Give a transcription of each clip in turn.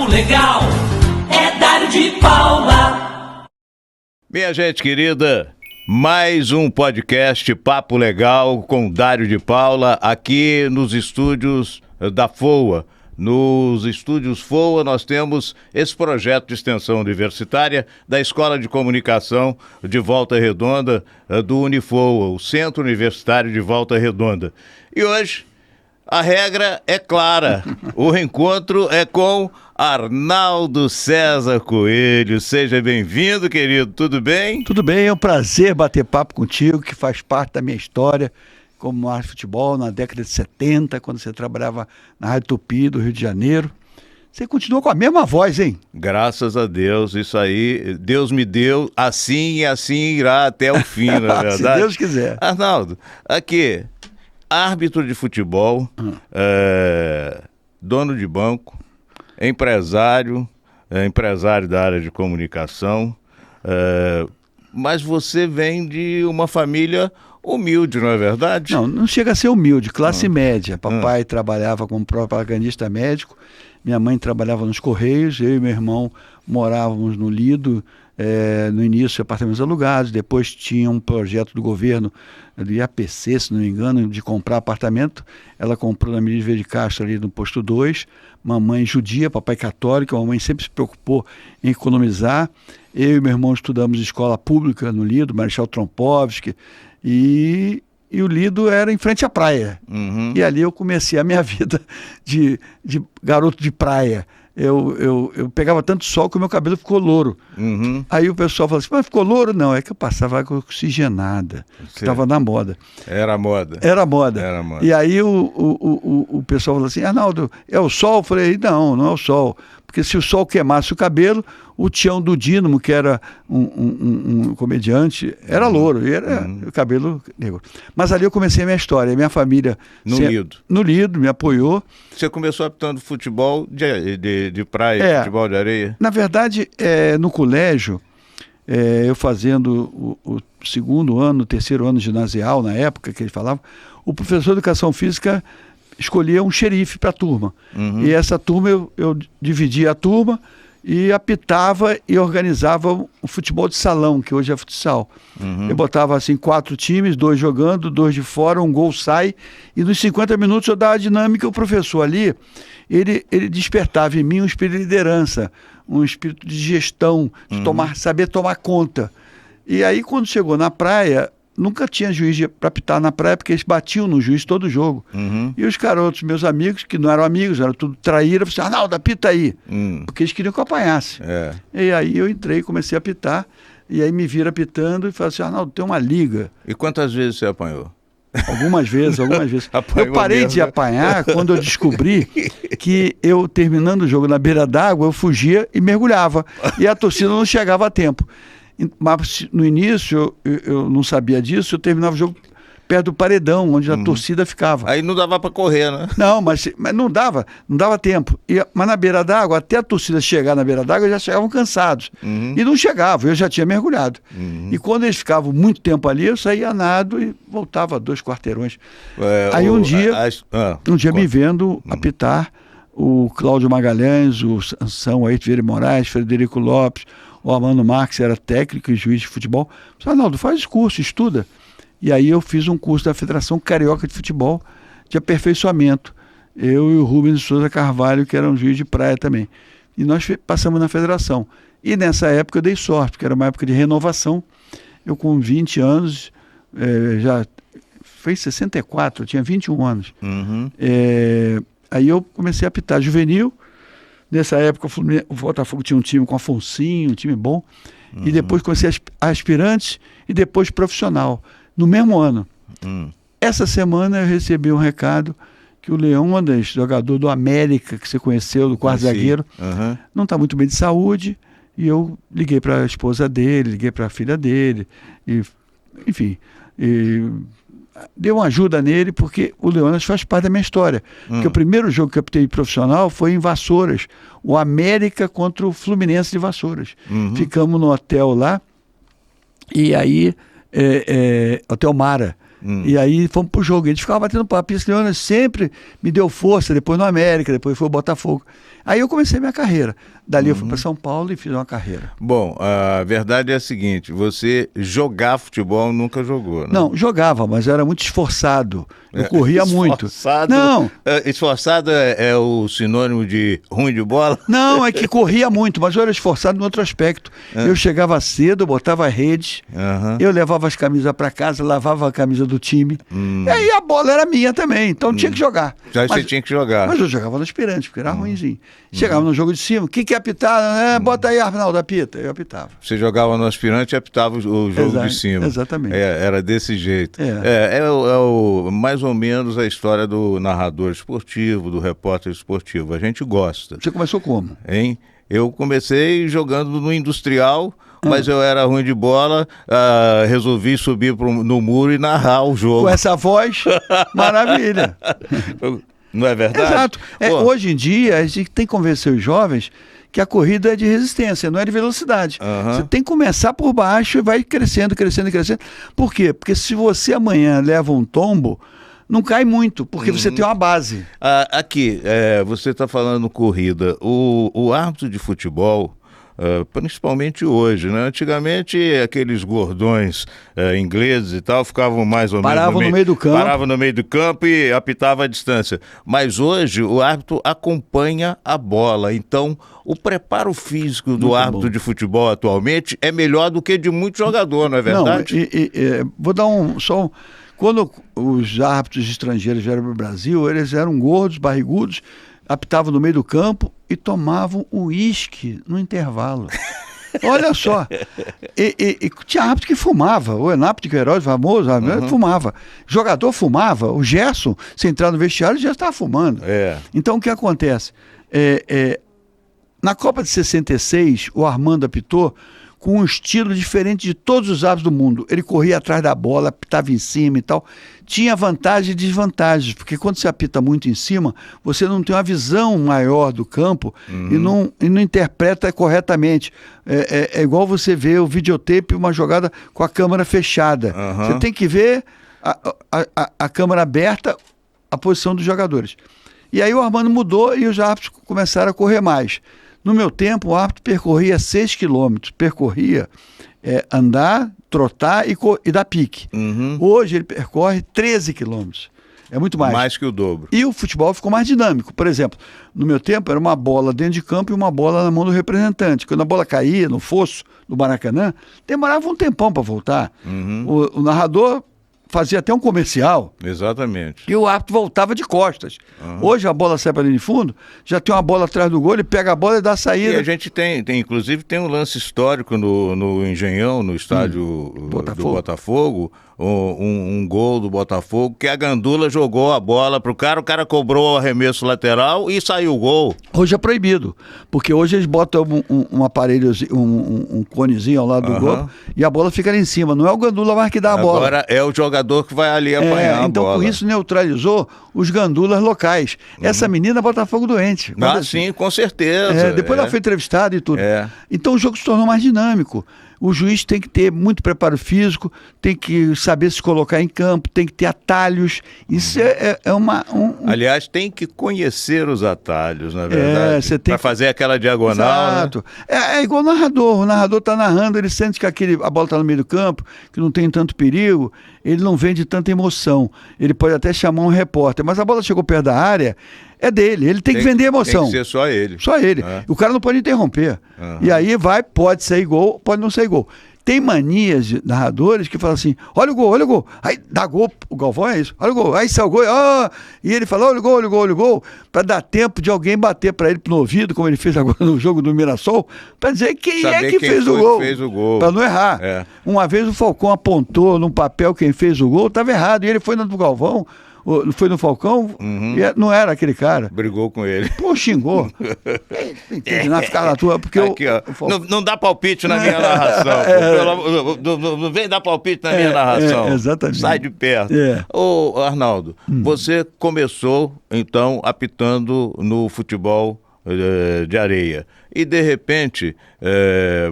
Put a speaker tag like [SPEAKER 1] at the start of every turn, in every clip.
[SPEAKER 1] papo legal é Dário de Paula.
[SPEAKER 2] Minha gente querida, mais um podcast Papo Legal com Dário de Paula aqui nos estúdios da FOA. Nos estúdios FOA nós temos esse projeto de extensão universitária da Escola de Comunicação de Volta Redonda, do Unifoa, o Centro Universitário de Volta Redonda. E hoje a regra é clara, o reencontro é com Arnaldo César Coelho. Seja bem-vindo, querido, tudo bem?
[SPEAKER 3] Tudo bem, é um prazer bater papo contigo, que faz parte da minha história como árbitro de futebol na década de 70, quando você trabalhava na Rádio Tupi do Rio de Janeiro. Você continua com a mesma voz, hein?
[SPEAKER 2] Graças a Deus, isso aí, Deus me deu, assim e assim irá até o fim, não é verdade?
[SPEAKER 3] Se Deus quiser.
[SPEAKER 2] Arnaldo, aqui, árbitro de futebol, dono de banco, empresário da área de comunicação, mas você vem de uma família humilde, não é verdade?
[SPEAKER 3] Não chega a ser humilde, classe média. Papai trabalhava como propagandista médico, minha mãe trabalhava nos Correios, eu e meu irmão morávamos no Lido, no início apartamentos alugados, depois tinha um projeto do governo, do IAPC, se não me engano, de comprar apartamento. Ela comprou na Avenida de Castro, ali no posto 2, mamãe judia, papai católico, a mamãe sempre se preocupou em economizar. Eu e meu irmão estudamos escola pública no Lido, Marechal Trompovski, e o Lido era em frente à praia.
[SPEAKER 2] Uhum.
[SPEAKER 3] E ali eu comecei a minha vida de garoto de praia. Eu pegava tanto sol que o meu cabelo ficou louro.
[SPEAKER 2] Uhum.
[SPEAKER 3] Aí o pessoal falou assim, mas ficou louro? Não, é que eu passava água oxigenada. Estava na moda.
[SPEAKER 2] Era moda.
[SPEAKER 3] Era moda. E aí o pessoal falou assim, Arnaldo, é o sol? Eu falei, não é o sol. Porque se o sol queimasse o cabelo, o Tião do Dínamo, que era um comediante, era louro, e era o cabelo negro. Mas ali eu comecei a minha história, a minha família... No Lido, me apoiou.
[SPEAKER 2] Você começou apitando futebol de praia, futebol de areia?
[SPEAKER 3] Na verdade, no colégio, eu fazendo o segundo ano, terceiro ano ginasial, na época que ele falava, o professor de educação física escolhia um xerife para a turma.
[SPEAKER 2] Uhum.
[SPEAKER 3] E essa turma, eu dividia a turma e apitava e organizava o futebol de salão, que hoje é futsal.
[SPEAKER 2] Uhum.
[SPEAKER 3] Eu botava assim 4 times, 2 jogando, 2 de fora, um gol sai, e nos 50 minutos eu dava a dinâmica. O professor ali, ele despertava em mim um espírito de liderança, um espírito de gestão, de saber tomar conta. E aí, quando chegou na praia, nunca tinha juiz para apitar na praia, porque eles batiam no juiz todo jogo.
[SPEAKER 2] Uhum.
[SPEAKER 3] E os garotos, meus amigos, que não eram amigos, eram tudo traíra, falaram assim, Arnaldo, apita aí. Porque eles queriam que eu apanhasse. E aí eu entrei, comecei a apitar, e aí me viram apitando e falaram assim, Arnaldo, tem uma liga.
[SPEAKER 2] E quantas vezes você apanhou?
[SPEAKER 3] Algumas vezes. Eu parei de apanhar quando eu descobri que eu, terminando o jogo na beira d'água, eu fugia e mergulhava. E a torcida não chegava a tempo. Mas no início eu não sabia disso, eu terminava o jogo perto do paredão, onde a torcida ficava.
[SPEAKER 2] Aí não dava para correr, né?
[SPEAKER 3] Não, mas não dava tempo. Mas na beira d'água, até a torcida chegar na beira d'água, já chegavam cansados. E não chegavam, eu já tinha mergulhado. E quando eles ficavam muito tempo ali, eu saía a nado e voltava a 2 quarteirões. Aí um dia me vendo apitar o Cláudio Magalhães, o Sansão Ayrton Vieira Moraes, Frederico Lopes, o Armando Marques era técnico e juiz de futebol. Eu disse, Arnaldo, faz curso, estuda. E aí eu fiz um curso da Federação Carioca de Futebol de aperfeiçoamento. Eu e o Rubens de Souza Carvalho, que era um juiz de praia também. E nós passamos na federação. E nessa época eu dei sorte, porque era uma época de renovação. Eu com 20 anos, já fez 64, eu tinha 21 anos. Aí eu comecei a apitar juvenil. Nessa época o Botafogo tinha um time com Afonsinho, um time bom. E depois comecei aspirantes e depois profissional, no mesmo ano. Essa semana eu recebi um recado que o Leão Andes, jogador do América, que você conheceu, do quarto zagueiro, não está muito bem de saúde. E eu liguei para a esposa dele, liguei para a filha dele. Enfim, deu uma ajuda nele, porque o Leonas faz parte da minha história. Porque o primeiro jogo que eu optei profissional foi em Vassouras, o América contra o Fluminense de Vassouras. Ficamos no hotel lá, e aí, Hotel Mara, E aí fomos pro jogo. E a gente ficava batendo papo. E esse Leônidas sempre me deu força, depois no América, depois foi o Botafogo. Aí eu comecei minha carreira. Dali eu fui para São Paulo e fiz uma carreira.
[SPEAKER 2] Bom, a verdade é a seguinte, você jogar futebol nunca jogou, né?
[SPEAKER 3] Não, jogava, mas eu era muito esforçado. Eu corria muito. Não.
[SPEAKER 2] Esforçado é o sinônimo de ruim de bola?
[SPEAKER 3] Não, é que corria muito, mas eu era esforçado no outro aspecto. Eu chegava cedo, botava a rede, eu levava as camisas para casa, lavava a camisa do time. E aí a bola era minha também, então tinha que jogar.
[SPEAKER 2] Já você tinha que jogar.
[SPEAKER 3] Mas eu jogava no aspirante, porque era ruimzinho. Chegava no jogo de cima, o que é apitar? Bota aí, Arnaldo, apita. Eu apitava.
[SPEAKER 2] Você jogava no aspirante e apitava o jogo de cima.
[SPEAKER 3] Exatamente.
[SPEAKER 2] Era desse jeito. Mais ou menos a história do narrador esportivo, do repórter esportivo. A gente gosta.
[SPEAKER 3] Você começou como?
[SPEAKER 2] Hein? Eu comecei jogando no Industrial, mas eu era ruim de bola, resolvi subir no muro e narrar o jogo.
[SPEAKER 3] Com essa voz, maravilha.
[SPEAKER 2] Não é verdade?
[SPEAKER 3] Exato. Hoje em dia, a gente tem que convencer os jovens que a corrida é de resistência, não é de velocidade. Você tem que começar por baixo e vai crescendo, crescendo, crescendo. Por quê? Porque se você amanhã leva um tombo, não cai muito, porque você tem uma base.
[SPEAKER 2] Aqui, você está falando corrida. O árbitro de futebol, principalmente hoje, né? Antigamente, aqueles gordões ingleses e tal ficavam mais ou menos
[SPEAKER 3] Paravam no meio do campo.
[SPEAKER 2] Paravam no meio do campo e apitavam a distância. Mas hoje, o árbitro acompanha a bola. Então, o preparo físico do árbitro de futebol atualmente é melhor do que de muito jogador, não é verdade?
[SPEAKER 3] Não, vou dar Quando os árbitros estrangeiros vieram para o Brasil, eles eram gordos, barrigudos, apitavam no meio do campo e tomavam uísque no intervalo. Olha só. E tinha árbitro que fumava. O Enápolis de Queiroz, famoso, fumava. Jogador fumava. O Gerson, se entrar no vestiário, já estava fumando. Então, o que acontece? Na Copa de 66, o Armando apitou com um estilo diferente de todos os árbitros do mundo. Ele corria atrás da bola, apitava em cima e tal. Tinha vantagens e desvantagens, porque quando você apita muito em cima, você não tem uma visão maior do campo e não interpreta corretamente. É igual você ver o videotape, uma jogada com a câmera fechada. Você tem que ver a câmera aberta, a posição dos jogadores. E aí o Armando mudou e os árbitros começaram a correr mais. No meu tempo, o árbitro percorria 6 quilômetros. Percorria andar, trotar e dar pique. Hoje ele percorre 13 quilômetros. É muito mais.
[SPEAKER 2] Mais que o dobro.
[SPEAKER 3] E o futebol ficou mais dinâmico. Por exemplo, no meu tempo era uma bola dentro de campo e uma bola na mão do representante. Quando a bola caía no fosso do Maracanã, demorava um tempão para voltar. O narrador fazia até um comercial.
[SPEAKER 2] Exatamente.
[SPEAKER 3] E o árbitro voltava de costas. Hoje a bola sai para linha de fundo, já tem uma bola atrás do gol, ele pega a bola e dá a saída.
[SPEAKER 2] E a gente inclusive tem um lance histórico no Engenhão, no estádio do Botafogo, um gol do Botafogo, que a Gandula jogou a bola pro cara, o cara cobrou o arremesso lateral e saiu o gol.
[SPEAKER 3] Hoje é proibido, porque hoje eles botam um aparelho, um conezinho ao lado do gol, e a bola fica ali em cima. Não é o Gandula mais que dá a bola.
[SPEAKER 2] Agora é o jogador que vai ali apanhar a bola.
[SPEAKER 3] Então com isso neutralizou os gandulas locais. Essa menina Botafogo doente.
[SPEAKER 2] Sim, com certeza.
[SPEAKER 3] Depois ela foi entrevistada e tudo. Então o jogo se tornou mais dinâmico. O juiz tem que ter muito preparo físico, tem que saber se colocar em campo, tem que ter atalhos. Isso é uma...
[SPEAKER 2] Aliás, tem que conhecer os atalhos, na verdade, para fazer aquela diagonal.
[SPEAKER 3] Exato. Né? É igual o narrador. O narrador está narrando, ele sente que a bola está no meio do campo, que não tem tanto perigo, ele não vende tanta emoção. Ele pode até chamar um repórter, mas a bola chegou perto da área, é dele, ele tem que vender emoção.
[SPEAKER 2] Tem que ser só ele.
[SPEAKER 3] Só ele. O cara não pode interromper. E aí pode sair gol, pode não sair gol. Tem manias de narradores que falam assim, olha o gol. Aí dá gol, o Galvão é isso, olha o gol, aí sai o gol, e ele fala, olha o gol, para dar tempo de alguém bater para ele no ouvido, como ele fez agora no jogo do Mirassol, para dizer quem fez o gol. Para não errar. Uma vez o Falcão apontou num papel quem fez o gol, estava errado, e ele foi no Galvão, foi no Falcão, e não era aquele cara.
[SPEAKER 2] Brigou com ele.
[SPEAKER 3] Pô, xingou. Ficar na tua, porque
[SPEAKER 2] aqui, não dá palpite na minha narração. Não vem dar palpite na minha narração.
[SPEAKER 3] Exatamente.
[SPEAKER 2] Sai de perto. Ô, Arnaldo, você começou, então, apitando no futebol de areia. E, de repente,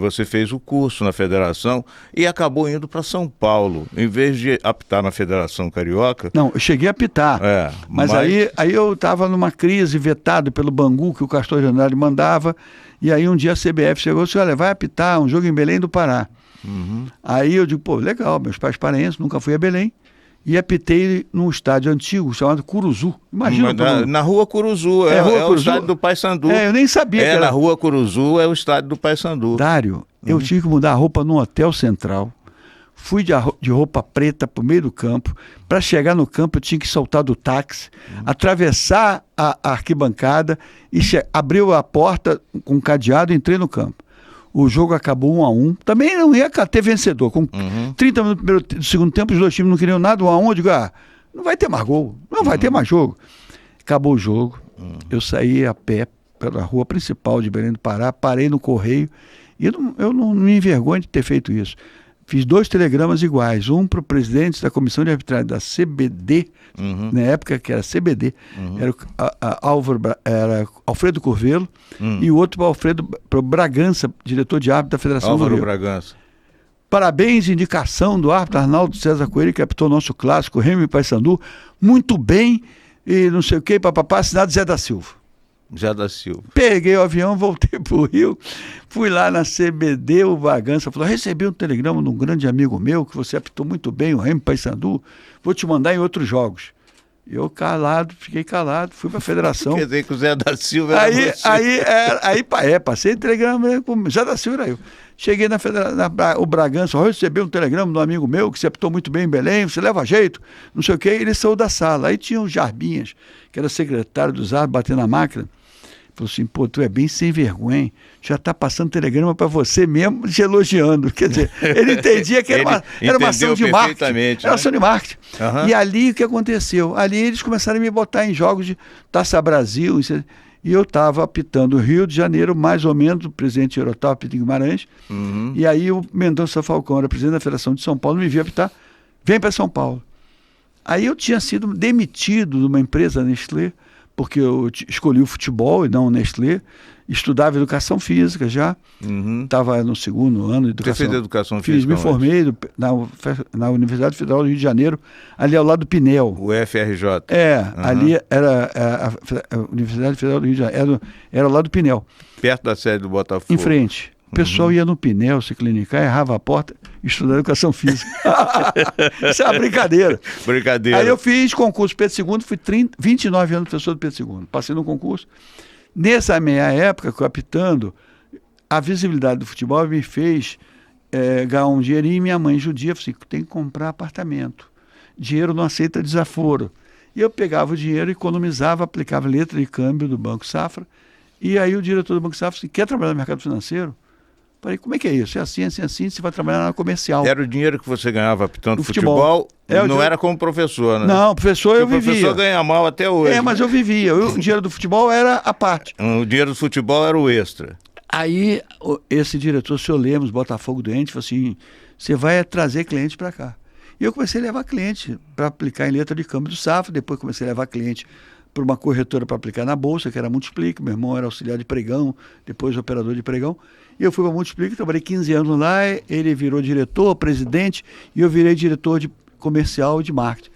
[SPEAKER 2] você fez o curso na federação e acabou indo para São Paulo, em vez de apitar na Federação Carioca.
[SPEAKER 3] Não, eu cheguei a apitar, mas aí eu estava numa crise, vetado pelo Bangu, que o Castor de Andrade mandava, e aí um dia a CBF chegou e disse, olha, vai apitar um jogo em Belém do Pará. Aí eu digo, pô, legal, meus pais paraenses, nunca fui a Belém, e apitei num estádio antigo chamado Curuzu. Imagina.
[SPEAKER 2] Na Rua Curuzu, é o estádio do Paysandu.
[SPEAKER 3] Eu nem sabia que era.
[SPEAKER 2] Na Rua Curuzu é o estádio do Paysandu.
[SPEAKER 3] Dário, eu tive que mudar a roupa num hotel central, fui de roupa preta pro meio do campo, para chegar no campo eu tinha que soltar do táxi, atravessar a arquibancada, e abriu a porta com um cadeado e entrei no campo. O jogo acabou 1-1. Também não ia ter vencedor. Com 30 minutos do segundo tempo, os dois times não queriam nada. 1-1, eu digo, não vai ter mais gol. Não vai ter mais jogo. Acabou o jogo. Eu saí a pé pela rua principal de Belém do Pará, parei no correio. E eu não me envergonho de ter feito isso. Fiz 2 telegramas iguais. Um para o presidente da comissão de arbitragem da CBD, na época que era CBD, era Alfredo Curvelo, e o outro para o Bragança, diretor de árbitro da Federação
[SPEAKER 2] Álvaro
[SPEAKER 3] do Rio.
[SPEAKER 2] Bragança.
[SPEAKER 3] Parabéns, indicação do árbitro Arnaldo César Coelho, que apitou nosso clássico, Remo e Paysandu. Muito bem, e não sei o que, papapá, assinado Zé da Silva.
[SPEAKER 2] Zé da Silva.
[SPEAKER 3] Peguei o avião, voltei para o Rio, fui lá na CBD, o Bragança falou, recebi um telegrama de um grande amigo meu, que você apitou muito bem, o Remo Paysandu, vou te mandar em outros jogos. Eu fiquei calado, fui para a federação.
[SPEAKER 2] Quer dizer que o Zé da Silva era
[SPEAKER 3] aí passei telegrama com o Zé da Silva, era eu. Cheguei na federação, o Bragança, eu recebi um telegrama de um amigo meu, que você apitou muito bem em Belém, você leva jeito, não sei o quê, ele saiu da sala. Aí tinha o Jarbinhas, que era secretário dos árbitros, batendo na máquina. Falou assim, pô, tu é bem sem vergonha, já está passando telegrama para você mesmo, te elogiando. Quer dizer, ele entendia que era uma ação de marketing.
[SPEAKER 2] Né?
[SPEAKER 3] Era ação de marketing. E ali o que aconteceu? Ali eles começaram a me botar em jogos de Taça Brasil, e eu estava apitando o Rio de Janeiro, mais ou menos, o presidente Eurotau apita em Guimarães, e aí o Mendonça Falcão, era presidente da Federação de São Paulo, me viu apitar, vem para São Paulo. Aí eu tinha sido demitido de uma empresa Nestlé, porque eu escolhi o futebol e não o Nestlé, estudava educação física já, estava no segundo ano de educação.
[SPEAKER 2] Você fez educação física?
[SPEAKER 3] Me formei na Universidade Federal do Rio de Janeiro, ali ao lado do Pinel.
[SPEAKER 2] O FRJ.
[SPEAKER 3] Ali era a Universidade Federal do Rio de Janeiro, era ao lado do Pinel.
[SPEAKER 2] Perto da sede do Botafogo.
[SPEAKER 3] Em frente. O pessoal ia no Pinel se clinicar, errava a porta, estudar educação física. Isso é uma brincadeira.
[SPEAKER 2] Brincadeira.
[SPEAKER 3] Aí eu fiz concurso Pedro II, fui 29 anos professor do Pedro II. Passei no concurso. Nessa meia época, que eu apitando, a visibilidade do futebol me fez ganhar um dinheirinho, e minha mãe judia falou assim, tem que comprar apartamento. Dinheiro não aceita desaforo. E eu pegava o dinheiro, economizava, aplicava letra de câmbio do Banco Safra, e aí o diretor do Banco Safra falou assim, quer trabalhar no mercado financeiro? Falei, como é que é isso? É assim, assim, assim, você vai trabalhar na comercial.
[SPEAKER 2] Era o dinheiro que você ganhava apitando futebol, não era como professor, né?
[SPEAKER 3] Não, professor eu vivia. O professor
[SPEAKER 2] ganha mal até hoje.
[SPEAKER 3] Mas eu vivia. O dinheiro do futebol era a parte.
[SPEAKER 2] O dinheiro do futebol era o extra.
[SPEAKER 3] Aí, esse diretor, o senhor Lemos, Botafogo doente, falou assim, você vai trazer cliente para cá. E eu comecei a levar cliente para aplicar em letra de câmbio do Safra, depois comecei a levar cliente para uma corretora para aplicar na Bolsa, que era Multiplique, meu irmão era auxiliar de pregão, depois operador de pregão, e eu fui para Multiplique, trabalhei 15 anos lá, ele virou diretor, presidente, e eu virei diretor de comercial e de marketing.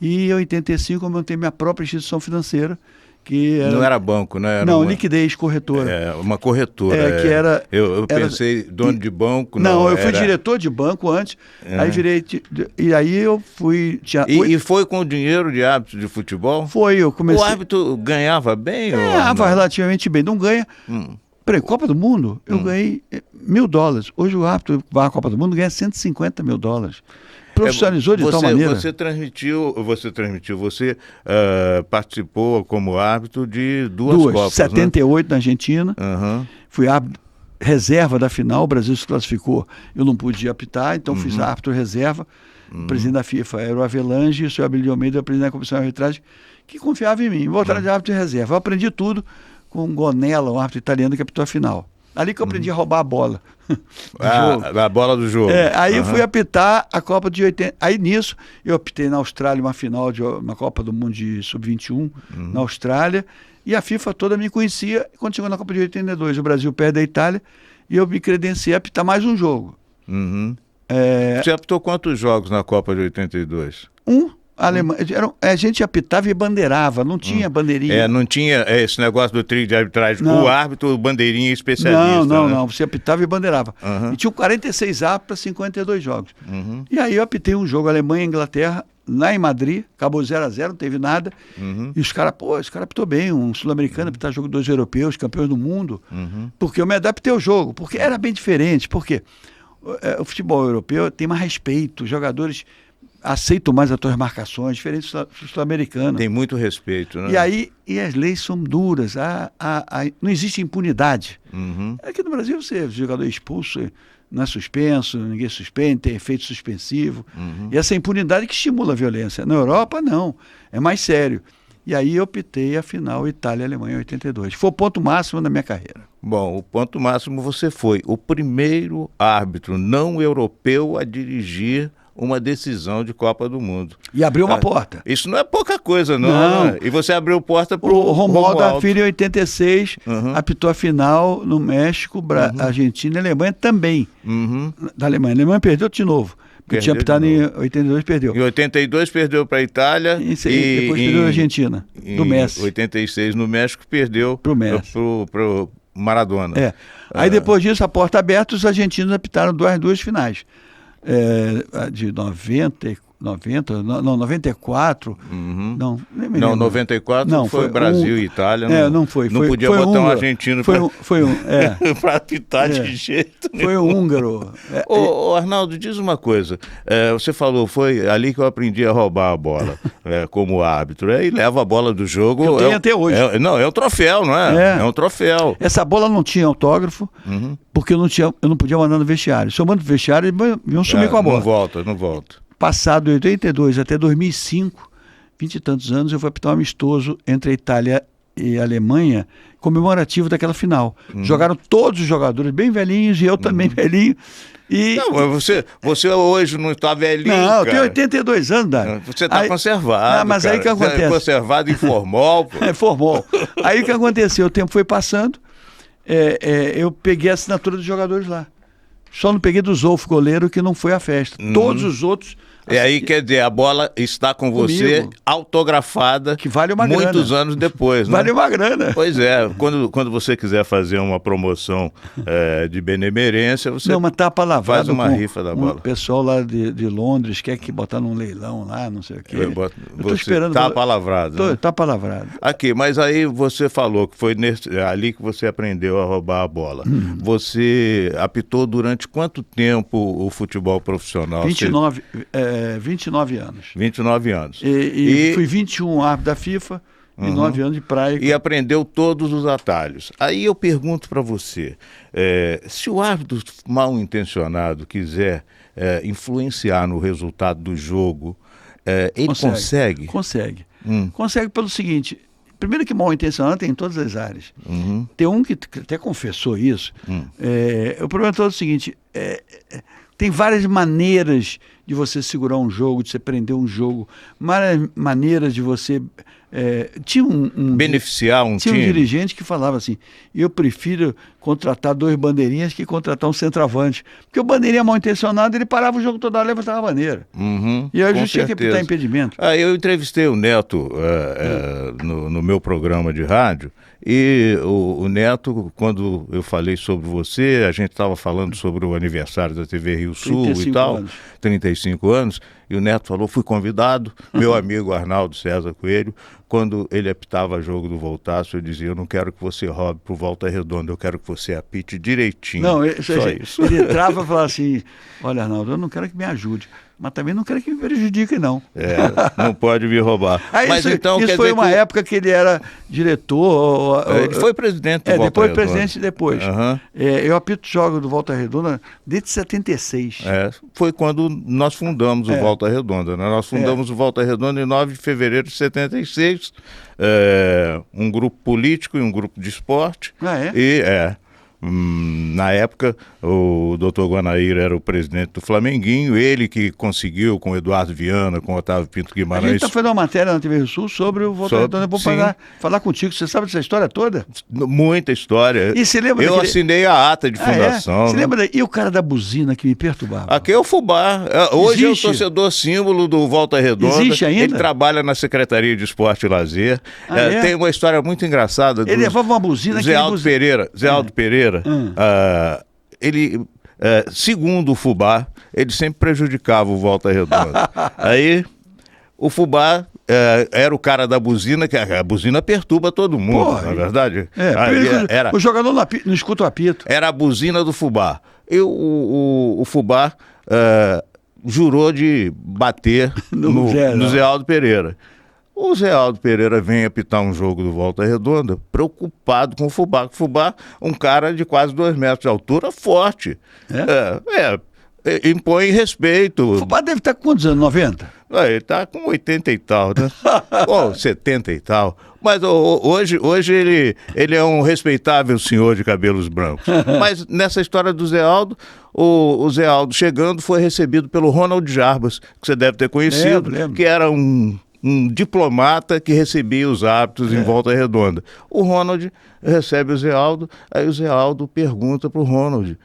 [SPEAKER 3] E em 85 eu montei minha própria instituição financeira, que era...
[SPEAKER 2] Não era banco, né? Era
[SPEAKER 3] liquidez, corretora.
[SPEAKER 2] Uma corretora.
[SPEAKER 3] Que era...
[SPEAKER 2] Eu pensei, dono de banco...
[SPEAKER 3] Não, eu fui diretor de banco antes, aí virei... E aí eu fui...
[SPEAKER 2] E foi com o dinheiro de árbitro de futebol?
[SPEAKER 3] Foi, eu comecei...
[SPEAKER 2] O árbitro ganhava bem?
[SPEAKER 3] Ganhava relativamente bem, não ganha... Peraí, Copa do Mundo, eu ganhei $1.000. Hoje o árbitro que vai à Copa do Mundo ganha $150 mil. Profissionalizou de tal maneira.
[SPEAKER 2] Você participou como árbitro de duas Copas.
[SPEAKER 3] 78 na Argentina, fui árbitro reserva da final, o Brasil se classificou, eu não podia apitar, então fiz árbitro reserva, o presidente da FIFA era o Avelange, e o senhor Abílio de Almeida, o presidente da Comissão de Arbitragem, que confiava em mim, voltaram de árbitro de reserva. Eu aprendi tudo com Gonella, um árbitro italiano que apitou a final. Ali que eu aprendi a roubar a bola.
[SPEAKER 2] A bola do jogo.
[SPEAKER 3] Aí eu fui apitar a Copa de 80. Aí nisso, eu apitei na Austrália uma final de uma Copa do Mundo de Sub-21, na Austrália. E a FIFA toda me conhecia. E quando chegou na Copa de 82, o Brasil perde a Itália e eu me credenciei a apitar mais um jogo.
[SPEAKER 2] Uhum. Você apitou quantos jogos na Copa de 82?
[SPEAKER 3] A Alemanha, a gente apitava e bandeirava, não tinha bandeirinha.
[SPEAKER 2] Não tinha esse negócio do trio de arbitragem.
[SPEAKER 3] Não.
[SPEAKER 2] O árbitro, bandeirinha especialista.
[SPEAKER 3] Não. Você apitava e bandeirava.
[SPEAKER 2] Uhum.
[SPEAKER 3] E tinha 46 árbitros para 52 jogos.
[SPEAKER 2] Uhum.
[SPEAKER 3] E aí eu apitei um jogo Alemanha e Inglaterra, lá em Madrid, acabou 0-0, não teve nada.
[SPEAKER 2] Uhum.
[SPEAKER 3] E os caras, esse cara apitou bem, um sul-americano apitar jogo dos europeus, campeões do mundo.
[SPEAKER 2] Uhum.
[SPEAKER 3] Porque eu me adaptei ao jogo, porque era bem diferente. Porque o futebol europeu tem mais respeito, os jogadores aceitam mais as tuas marcações, diferente do sul-americano.
[SPEAKER 2] Tem muito respeito, né?
[SPEAKER 3] E aí, as leis são duras, não existe impunidade.
[SPEAKER 2] Uhum.
[SPEAKER 3] Aqui no Brasil, o jogador é expulso, não é suspenso, ninguém suspende, tem efeito suspensivo.
[SPEAKER 2] Uhum.
[SPEAKER 3] E essa impunidade que estimula a violência. Na Europa, não, é mais sério. E aí eu optei a final Itália-Alemanha em 82. Foi o ponto máximo da minha carreira.
[SPEAKER 2] Bom, o ponto máximo você foi o primeiro árbitro não europeu a dirigir uma decisão de Copa do Mundo.
[SPEAKER 3] E abriu uma porta.
[SPEAKER 2] Isso não é pouca coisa, não.
[SPEAKER 3] Não.
[SPEAKER 2] Né? E você abriu porta para
[SPEAKER 3] o Romualdo da Filha, em 86,
[SPEAKER 2] Uhum.
[SPEAKER 3] apitou a final no México, Argentina e Alemanha também.
[SPEAKER 2] Uhum.
[SPEAKER 3] Da Alemanha. A Alemanha perdeu de novo. Porque tinha apitado em 82, perdeu.
[SPEAKER 2] Em 82 perdeu para a Itália.
[SPEAKER 3] E depois perdeu a Argentina, do Messi.
[SPEAKER 2] Em 86 no México perdeu
[SPEAKER 3] Pro Messi.
[SPEAKER 2] Pro Maradona.
[SPEAKER 3] Aí depois disso, a porta aberta, os argentinos apitaram duas finais. De 94.
[SPEAKER 2] Uhum.
[SPEAKER 3] Não, nem me
[SPEAKER 2] Não,
[SPEAKER 3] lembro.
[SPEAKER 2] 94
[SPEAKER 3] Não,
[SPEAKER 2] foi Brasil e Itália.
[SPEAKER 3] Não foi.
[SPEAKER 2] Não podia botar um argentino para apitar de jeito nenhum.
[SPEAKER 3] Foi um húngaro.
[SPEAKER 2] Ô, Arnaldo, diz uma coisa. Você falou, foi ali que eu aprendi a roubar a bola como árbitro. E leva a bola do jogo.
[SPEAKER 3] Eu tenho até hoje.
[SPEAKER 2] É um troféu, não é? É um troféu.
[SPEAKER 3] Essa bola não tinha autógrafo, porque eu não podia mandar no vestiário. Se eu mando no vestiário, eles iam sumir com a bola.
[SPEAKER 2] Não volta.
[SPEAKER 3] Passado de 82 até 2005, 20 e tantos anos, eu fui apitar um amistoso entre a Itália e a Alemanha, comemorativo daquela final. Jogaram todos os jogadores bem velhinhos e eu também velhinho. E...
[SPEAKER 2] Não, mas você hoje não está velhinho,
[SPEAKER 3] Não, eu
[SPEAKER 2] cara.
[SPEAKER 3] tenho 82 anos, Dário.
[SPEAKER 2] Você está conservado,
[SPEAKER 3] Não, mas
[SPEAKER 2] cara.
[SPEAKER 3] aí que acontece?
[SPEAKER 2] Você é conservado em formol.
[SPEAKER 3] Formol. Aí o que aconteceu? O tempo foi passando, eu peguei a assinatura dos jogadores lá. Só não peguei do Zolfo, goleiro, que não foi à festa. Todos os outros...
[SPEAKER 2] Aí, quer dizer, a bola está com você
[SPEAKER 3] Comigo.
[SPEAKER 2] Autografada.
[SPEAKER 3] Que vale uma
[SPEAKER 2] muitos
[SPEAKER 3] grana.
[SPEAKER 2] anos depois, né?
[SPEAKER 3] Vale uma grana.
[SPEAKER 2] Pois é, quando você quiser fazer uma promoção de benemerência, você
[SPEAKER 3] Não, mas tá palavrado.
[SPEAKER 2] faz uma rifa da bola.
[SPEAKER 3] O pessoal lá de Londres quer que botar num leilão lá, não sei o quê. Eu tô esperando.
[SPEAKER 2] Tá palavrado. Né?
[SPEAKER 3] Tá palavrado.
[SPEAKER 2] Aqui, mas aí você falou que foi ali que você aprendeu a roubar a bola. Você apitou durante quanto tempo o futebol profissional?
[SPEAKER 3] 29 anos.
[SPEAKER 2] 29 anos.
[SPEAKER 3] E fui 21 árbitro da FIFA e 9 anos de praia.
[SPEAKER 2] E aprendeu todos os atalhos. Aí eu pergunto para você, se o árbitro mal intencionado quiser influenciar no resultado do jogo, ele consegue?
[SPEAKER 3] Consegue. Consegue pelo seguinte... Primeiro que mal intencionado tem em todas as áreas. Tem um que até confessou isso. O problema todo é o seguinte, tem várias maneiras de você segurar um jogo, de você prender um jogo, várias maneiras de você... tinha
[SPEAKER 2] beneficiar um time.
[SPEAKER 3] Tinha um dirigente que falava assim, eu prefiro contratar 2 bandeirinhas que contratar um centroavante. Porque o bandeirinha mal intencionado, ele parava o jogo toda hora e levantava a bandeira. E aí eu tinha que apitar impedimento.
[SPEAKER 2] Eu entrevistei o Neto no meu programa de rádio, e o Neto, quando eu falei sobre você, a gente estava falando sobre o aniversário da TV Rio Sul e tal, 35 anos, e o Neto falou, fui convidado, meu amigo Arnaldo César Coelho, quando ele apitava jogo do Voltaço, eu dizia, eu não quero que você roube pro Volta Redonda, eu quero que você apite direitinho.
[SPEAKER 3] Não,
[SPEAKER 2] só isso.
[SPEAKER 3] Ele entrava e falava assim, olha, Arnaldo, eu não quero que me ajude, mas também não quero que me prejudique, não.
[SPEAKER 2] Não pode me roubar.
[SPEAKER 3] Mas isso foi uma época que ele era diretor.
[SPEAKER 2] Ele foi presidente do Volta
[SPEAKER 3] depois
[SPEAKER 2] Redonda.
[SPEAKER 3] Presidente depois. Eu apito jogos do Volta Redonda desde 76.
[SPEAKER 2] Foi quando nós fundamos o Volta Redonda. Né? Nós fundamos o Volta Redonda em 9 de fevereiro de 76. Um grupo político e um grupo de esporte. Na época, o doutor Guanaíra era o presidente do Flamenguinho, ele que conseguiu com o Eduardo Viana, com o Otávio Pinto
[SPEAKER 3] A
[SPEAKER 2] Guimarães.
[SPEAKER 3] gente está fazendo uma matéria na TV Rio Sul sobre o Volta Redonda. Eu vou falar contigo. Você sabe dessa história toda?
[SPEAKER 2] Muita história.
[SPEAKER 3] E você lembra
[SPEAKER 2] Eu assinei a ata de fundação.
[SPEAKER 3] Você lembra? E o cara da buzina que me perturbava?
[SPEAKER 2] Aqui é o Fubá. Hoje
[SPEAKER 3] Existe?
[SPEAKER 2] é o torcedor símbolo do Volta Redonda.
[SPEAKER 3] Existe ainda?
[SPEAKER 2] Ele trabalha na Secretaria de Esporte e Lazer. Tem uma história muito engraçada.
[SPEAKER 3] Ele levava uma buzina
[SPEAKER 2] Zé Aldo Pereira. Ele, segundo o Fubá, ele sempre prejudicava o Volta Redonda. Aí, o Fubá era o cara da buzina, que a buzina perturba todo mundo, na verdade.
[SPEAKER 3] O jogador não escuta o apito.
[SPEAKER 2] Era a buzina do Fubá. E o Fubá jurou de bater no Zé Aldo Pereira. O Zé Aldo Pereira vem apitar um jogo do Volta Redonda preocupado com o Fubá. O Fubá, um cara de quase 2 metros de altura, forte. Impõe respeito.
[SPEAKER 3] O Fubá deve estar com quantos anos? 90?
[SPEAKER 2] Ele está com 80 e tal, né? Ou 70 e tal. Mas hoje ele é um respeitável senhor de cabelos brancos. Mas nessa história do Zé Aldo, o Zé Aldo chegando foi recebido pelo Ronald Jarbas, que você deve ter conhecido,
[SPEAKER 3] lembro.
[SPEAKER 2] Que era um diplomata que recebia os hábitos em Volta Redonda. O Ronald recebe o Zé Aldo, aí o Zé Aldo pergunta para o Ronald,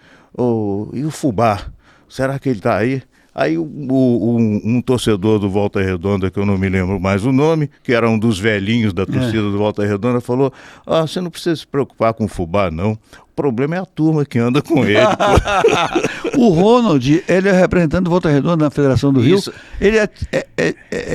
[SPEAKER 2] e o Fubá, será que ele está aí? Aí um torcedor do Volta Redonda, que eu não me lembro mais o nome, que era um dos velhinhos da torcida do Volta Redonda, falou, você não precisa se preocupar com o Fubá, não. O problema é a turma que anda com ele.
[SPEAKER 3] O Ronald, ele é representante do Volta Redonda na Federação do Rio.
[SPEAKER 2] Isso.
[SPEAKER 3] Ele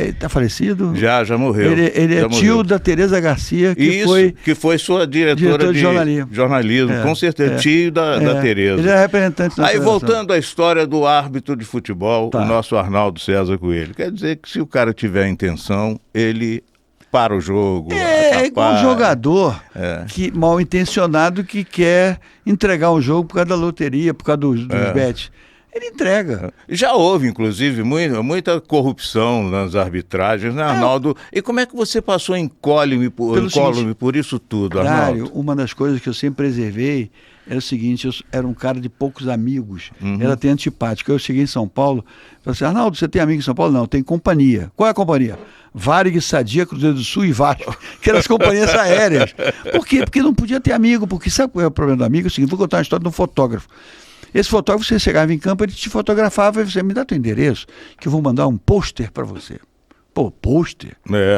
[SPEAKER 3] está falecido?
[SPEAKER 2] Já morreu.
[SPEAKER 3] Ele é tio da Tereza Garcia,
[SPEAKER 2] que foi sua diretora de jornalismo. Com certeza, tio da Tereza.
[SPEAKER 3] Ele é representante da Federação.
[SPEAKER 2] Voltando à história do árbitro de futebol, o nosso Arnaldo César Coelho. Quer dizer que se o cara tiver intenção, ele para o jogo.
[SPEAKER 3] É igual um jogador que mal intencionado que quer entregar um jogo por causa da loteria, por causa dos bets. Ele entrega.
[SPEAKER 2] Já houve, inclusive, muita corrupção nas arbitragens, né, Arnaldo? E como é que você passou incólume por isso tudo, Arnaldo?
[SPEAKER 3] Uma das coisas que eu sempre preservei era o seguinte, eu era um cara de poucos amigos, era até antipático. Eu cheguei em São Paulo, falei assim, Arnaldo, você tem amigo em São Paulo? Não, eu tenho companhia. Qual é a companhia? Varig, Sadia, Cruzeiro do Sul e Vasco, que eram as companhias aéreas. Por quê? Porque não podia ter amigo, porque sabe qual é o problema do amigo? É o seguinte, vou contar uma história de um fotógrafo. Esse fotógrafo, você chegava em campo, ele te fotografava e você me dá teu endereço, que eu vou mandar um pôster para você. Pô, pôster.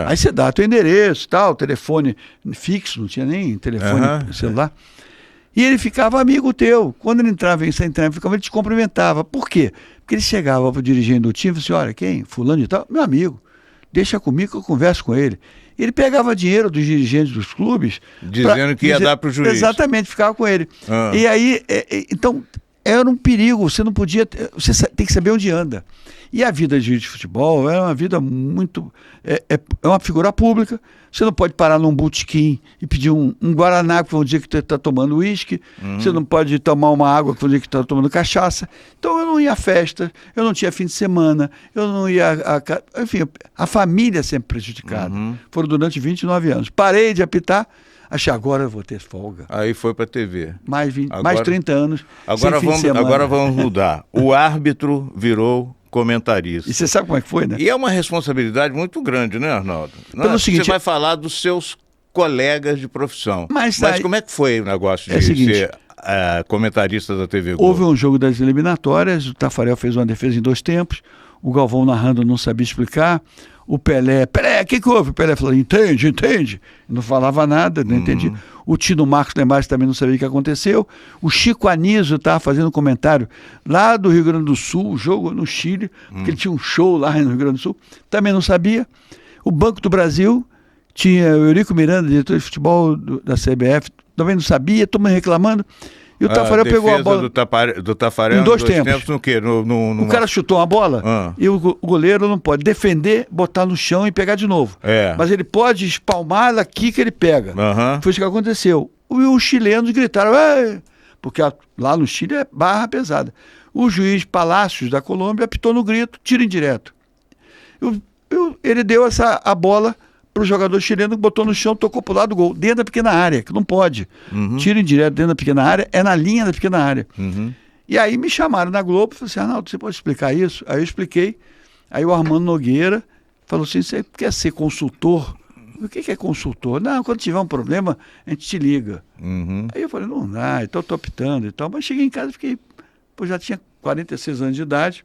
[SPEAKER 3] Aí você dá teu endereço, tal, telefone fixo, não tinha nem telefone celular. E ele ficava amigo teu. Quando ele entrava em ele te cumprimentava. Por quê? Porque ele chegava para o dirigente do time e falava assim, olha, quem? Fulano e tal? Meu amigo. Deixa comigo que eu converso com ele. Ele pegava dinheiro dos dirigentes dos clubes.
[SPEAKER 2] Dizendo que ia dar para o juiz.
[SPEAKER 3] Exatamente, ficava com ele. E aí, então, era um perigo. Você não podia... Você tem que saber onde anda. E a vida de juiz de futebol é uma vida muito... É uma figura pública. Você não pode parar num botequim e pedir um guaraná, que foi um dia que você está tomando uísque. Você não pode tomar uma água, que foi um dia que está tomando cachaça. Então eu não ia a festa, eu não tinha fim de semana, eu não ia... Enfim, a família sempre prejudicada. Foram durante 29 anos. Parei de apitar, achei, agora eu vou ter folga.
[SPEAKER 2] Aí foi para a TV.
[SPEAKER 3] Mais 30 anos,
[SPEAKER 2] agora vamos mudar. O árbitro virou comentarista.
[SPEAKER 3] E você sabe como é que foi, né?
[SPEAKER 2] E é uma responsabilidade muito grande, né, Arnaldo?
[SPEAKER 3] Seguinte,
[SPEAKER 2] você vai falar dos seus colegas de profissão. Mas como é que foi o negócio de ser comentarista da TV Globo?
[SPEAKER 3] Houve um jogo das eliminatórias, o Tafarel fez uma defesa em 2 tempos, o Galvão narrando não sabia explicar, o Pelé, o que houve? O Pelé falou, entende. Não falava nada, não entendi. O Tino Marcos lá embaixo também não sabia o que aconteceu. O Chico Anísio estava fazendo um comentário lá do Rio Grande do Sul, o jogo no Chile, porque ele tinha um show lá no Rio Grande do Sul, também não sabia. O Banco do Brasil tinha o Eurico Miranda, diretor de futebol da CBF, também não sabia, todo mundo reclamando. E o Tafarel pegou a bola
[SPEAKER 2] do Tafarel
[SPEAKER 3] em 2 tempos.
[SPEAKER 2] No quê?
[SPEAKER 3] O cara chutou uma bola e o goleiro não pode defender, botar no chão e pegar de novo. Mas ele pode espalmar ela aqui que ele pega. Foi isso que aconteceu. E os chilenos gritaram, porque lá no Chile é barra pesada. O juiz Palácios da Colômbia apitou no grito, tiro indireto. Ele deu a bola para o jogador chileno que botou no chão, tocou pro lado do gol, dentro da pequena área, que não pode. Tiro indireto dentro da pequena área, é na linha da pequena área. E aí me chamaram na Globo e falaram assim, Arnaldo, você pode explicar isso? Aí eu expliquei. Aí o Armando Nogueira falou assim, você quer ser consultor? O que é consultor? Não, quando tiver um problema, a gente te liga. Aí eu falei, não dá, então eu tô optando e tal. Mas cheguei em casa e fiquei, já tinha 46 anos de idade,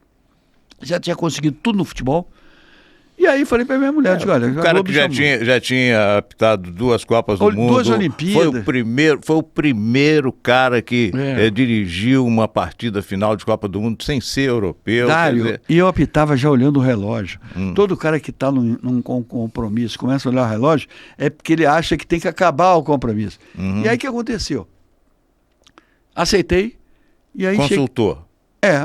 [SPEAKER 3] já tinha conseguido tudo no futebol. E aí falei pra minha mulher, digo, olha,
[SPEAKER 2] o cara que já tinha apitado 2 Copas do Mundo,
[SPEAKER 3] 2 Olimpíadas.
[SPEAKER 2] Foi o primeiro cara que dirigiu uma partida final de Copa do Mundo sem ser europeu.
[SPEAKER 3] Dário, e eu apitava já olhando o relógio. Todo cara que está num compromisso, começa a olhar o relógio, é porque ele acha que tem que acabar o compromisso. E aí o que aconteceu? Aceitei, e aí
[SPEAKER 2] consultor.